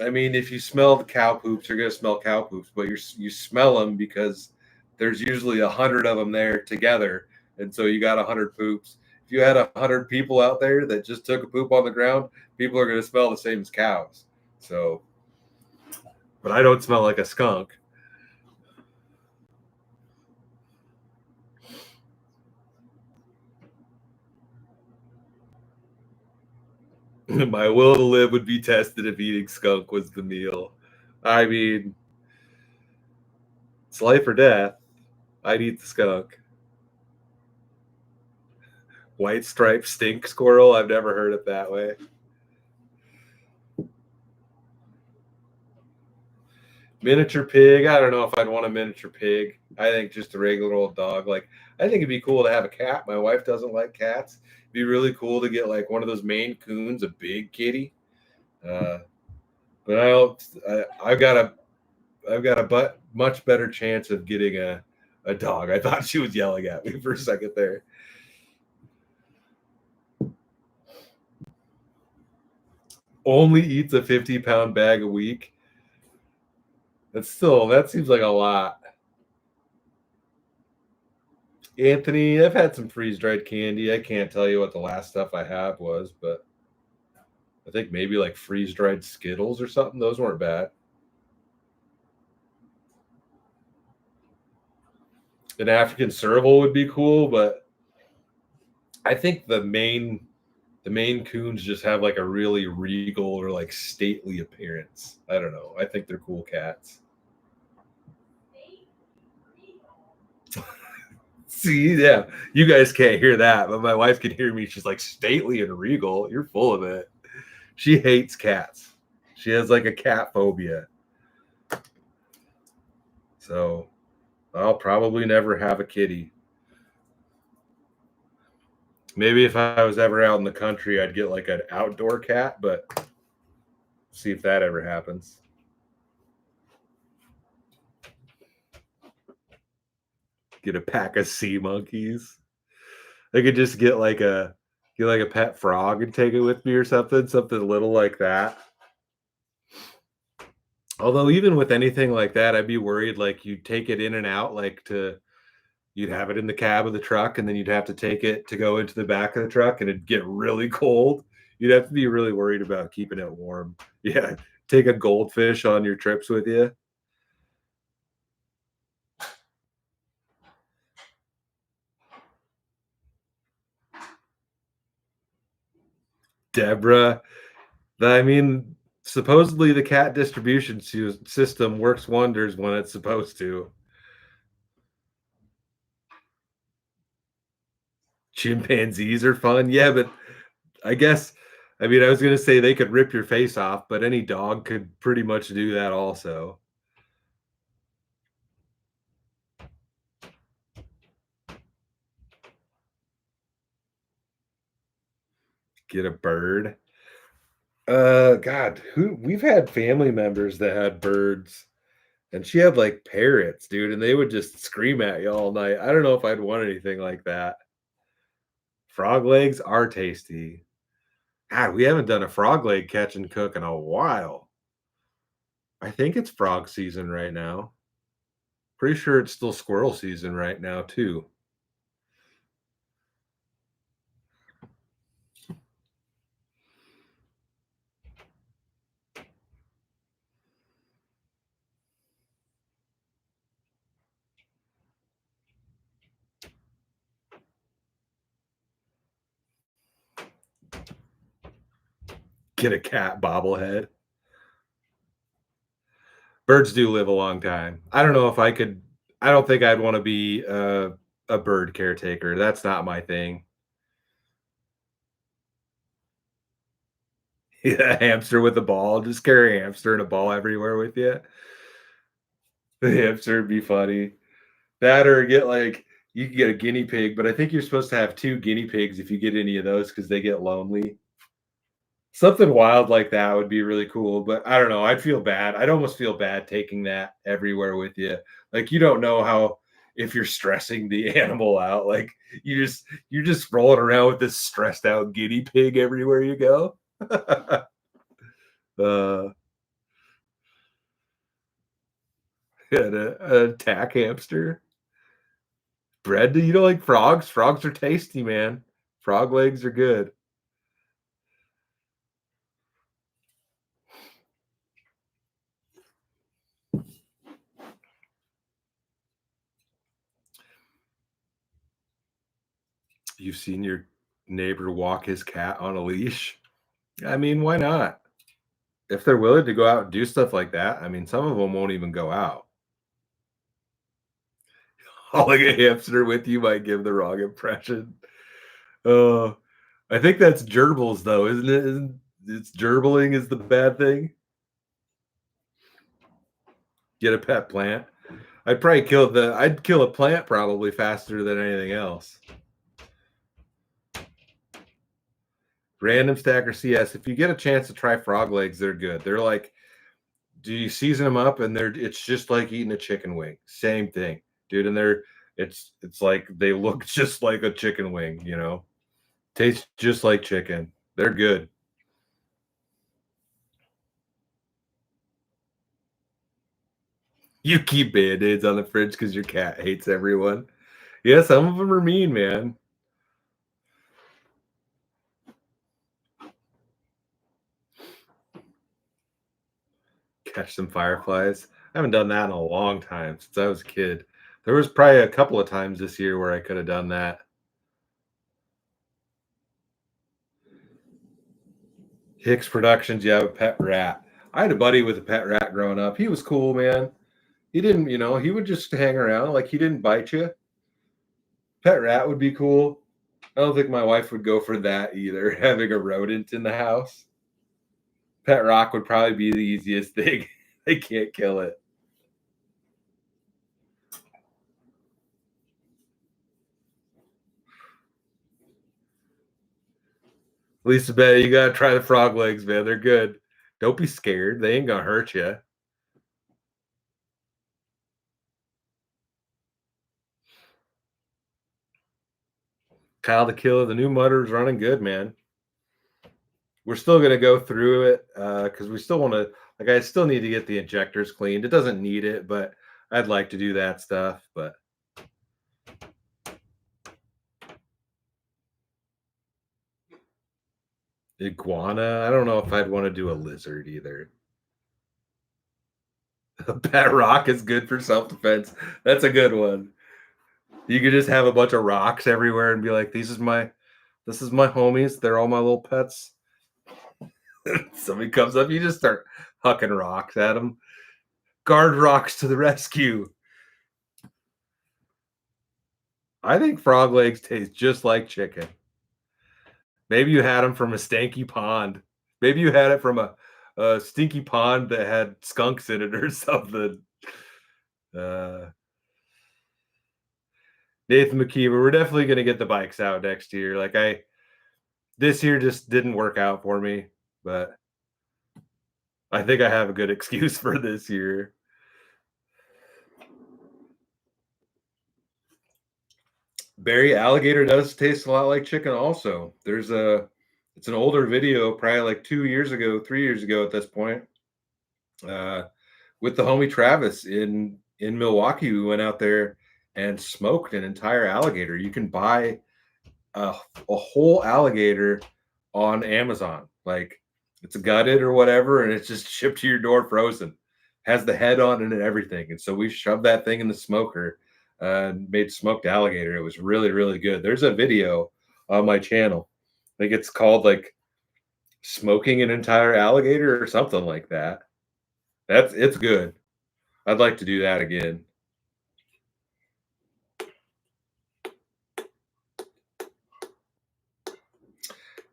I mean, if you smell the cow poops, you're gonna smell cow poops, but you smell them because there's usually 100 of them there together, and so you got 100 poops. If you had 100 people out there that just took a poop on the ground, people are gonna smell the same as cows. So, but I don't smell like a skunk. My will to live would be tested if eating skunk was the meal. I mean, it's life or death. I'd eat the skunk. White striped stink squirrel. I've never heard it that way. Miniature pig. I don't know if I'd want a miniature pig. I think just a regular old dog. Like, I think it'd be cool to have a cat. My wife doesn't like cats. It'd be really cool to get like one of those Maine Coons, a big kitty. But I don't. I've got a much better chance of getting a dog. I thought she was yelling at me for a second there. Only eats a 50-pound bag a week. That seems like a lot. Anthony, I've had some freeze dried candy. I can't tell you what the last stuff I had was, but I think maybe like freeze dried Skittles or something. Those weren't bad. An African serval would be cool, but I think the Maine Coons just have like a really regal or like stately appearance. I don't know. I think they're cool cats. See, yeah, you guys can't hear that, but my wife can hear me. She's like, stately and regal. You're full of it. She hates cats. She has like a cat phobia. So I'll probably never have a kitty. Maybe if I was ever out in the country, I'd get like an outdoor cat, but see if that ever happens. Get a pack of sea monkeys. I could just get like a pet frog and take it with me or something little like that. Although even with anything like that, I'd be worried like you'd take it in and out, like to you'd have it in the cab of the truck and then you'd have to take it to go into the back of the truck and it'd get really cold. You'd have to be really worried about keeping it warm. Yeah. Take a goldfish on your trips with you. Deborah. I mean, supposedly the cat distribution system works wonders when it's supposed to. Chimpanzees are fun. Yeah, but I guess, I mean, I was going to say they could rip your face off, but any dog could pretty much do that also. Get a bird. God, we've had family members that had birds, and she had like parrots, dude, and they would just scream at you all night. I don't know if I'd want anything like that. Frog legs are tasty. God, we haven't done a frog leg catch and cook in a while. I think it's frog season right now. Pretty sure it's still squirrel season right now, too. Get a cat bobblehead. Birds do live a long time. I don't know if I could. I don't think I'd want to be a bird caretaker. That's not my thing. Yeah, a hamster with a ball. Just carry a hamster and a ball everywhere with you. The hamster would be funny. That or get like you can get a guinea pig, but I think you're supposed to have two guinea pigs if you get any of those because they get lonely. Something wild like that would be really cool, but I don't know. I'd feel bad. I'd almost feel bad taking that everywhere with you. Like you don't know how if you're stressing the animal out. Like you're just rolling around with this stressed out guinea pig everywhere you go. uh, and a attack hamster. Bread? You don't like frogs? Frogs are tasty, man. Frog legs are good. You've seen your neighbor walk his cat on a leash? I mean, why not? If they're willing to go out and do stuff like that, I mean, some of them won't even go out. Hauling a hamster with you might give the wrong impression. Oh, I think that's gerbils, though, isn't it? Isn't it's gerbling is the bad thing? Get a pet plant. I'd kill a plant probably faster than anything else. Random stacker CS. If you get a chance to try frog legs, they're good. They're like, do you season them up and it's just like eating a chicken wing. Same thing, dude. And it's like they look just like a chicken wing, you know. Taste just like chicken. They're good. You keep Band-Aids on the fridge because your cat hates everyone. Yeah, some of them are mean, man. Catch some fireflies. I haven't done that in a long time since I was a kid. There was probably a couple of times this year where I could have done that. Hicks Productions, you have a pet rat. I had a buddy with a pet rat growing up. He was cool, man. He didn't, he would just hang around. Like he didn't bite you. Pet rat would be cool. I don't think my wife would go for that either, having a rodent in the house. Pet rock would probably be the easiest thing. They can't kill it. Lisa Bet, you gotta try the frog legs, man. They're good. Don't be scared. They ain't gonna hurt you. Kyle the Killer, the new mutter is running good, man. We're still gonna go through it because we still want to. Like, I still need to get the injectors cleaned. It doesn't need it, but I'd like to do that stuff. But iguana, I don't know if I'd want to do a lizard either. A pet rock is good for self-defense. That's a good one. You could just have a bunch of rocks everywhere and be like, this is my homies. They're all my little pets. Somebody comes up, you just start hucking rocks at them. Guard rocks to the rescue. I think frog legs taste just like chicken. Maybe you had them from a stanky pond. Maybe you had it from a stinky pond that had skunks in it or something. Nathan McKeever, we're definitely going to get the bikes out next year. This year just didn't work out for me, but I think I have a good excuse for this year. Berry alligator does taste a lot like chicken also. It's an older video, probably like 2 years ago, 3 years ago at this point. With the homie Travis in Milwaukee, we went out there and smoked an entire alligator. You can buy a whole alligator on Amazon. Like it's gutted or whatever, and it's just shipped to your door frozen. Has the head on it and everything. And so we shoved that thing in the smoker and made smoked alligator. It was really, really good. There's a video on my channel. I think it's called like smoking an entire alligator or something like that. It's good. I'd like to do that again.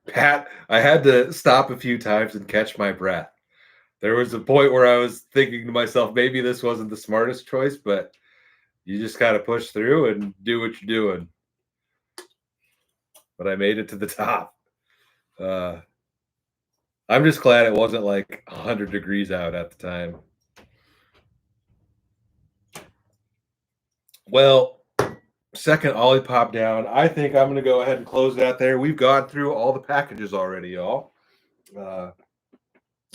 Pat, I had to stop a few times and catch my breath. There was a point where I was thinking to myself, maybe this wasn't the smartest choice, but you just got to push through and do what you're doing. But I made it to the top. I'm just glad it wasn't like 100 degrees out at the time. Well, second Ollie pop down. I think I'm going to go ahead and close it out there. We've gone through all the packages already, y'all. And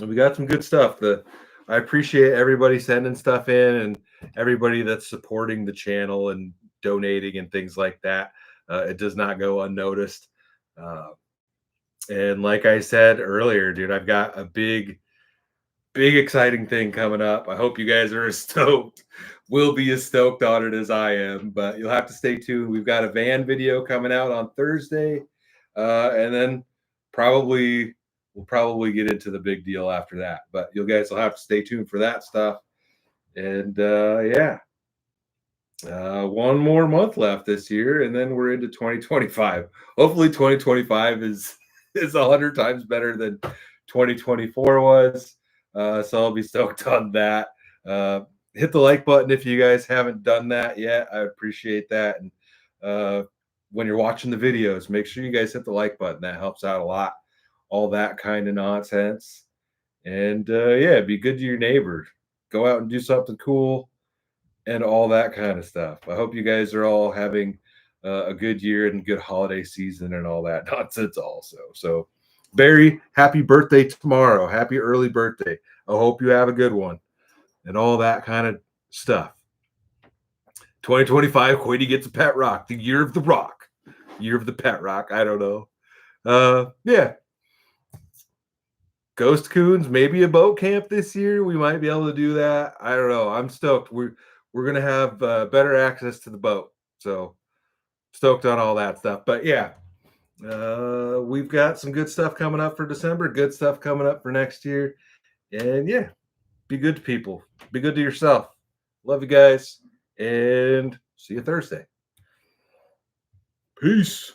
we got some good stuff. I appreciate everybody sending stuff in and everybody that's supporting the channel and donating and things like that. It does not go unnoticed. And like I said earlier, dude, I've got a big exciting thing coming up. I hope you guys are as stoked. Will be as stoked on it as I am, but you'll have to stay tuned. We've got a van video coming out on Thursday, and then we'll probably get into the big deal after that. But you guys will have to stay tuned for that stuff. And yeah, one more month left this year, and then we're into 2025. Hopefully, 2025 is 100 times better than 2024 was. So I'll be stoked on that. Hit the like button if you guys haven't done that yet. I appreciate that. And when you're watching the videos, make sure you guys hit the like button. That helps out a lot. All that kind of nonsense. And yeah, be good to your neighbor. Go out and do something cool and all that kind of stuff. I hope you guys are all having a good year and good holiday season and all that nonsense also. So, Barry, happy birthday tomorrow. Happy early birthday. I hope you have a good one and all that kind of stuff. 2025, Quady gets a pet rock. The year of the rock. Year of the pet rock. I don't know. Yeah. Ghost coons, maybe a boat camp this year. We might be able to do that. I don't know. I'm stoked. We're gonna have better access to the boat, so stoked on all that stuff. But yeah, we've got some good stuff coming up for December. Good stuff coming up for next year, and yeah, be good to people. Be good to yourself. Love you guys, and see you Thursday. Peace.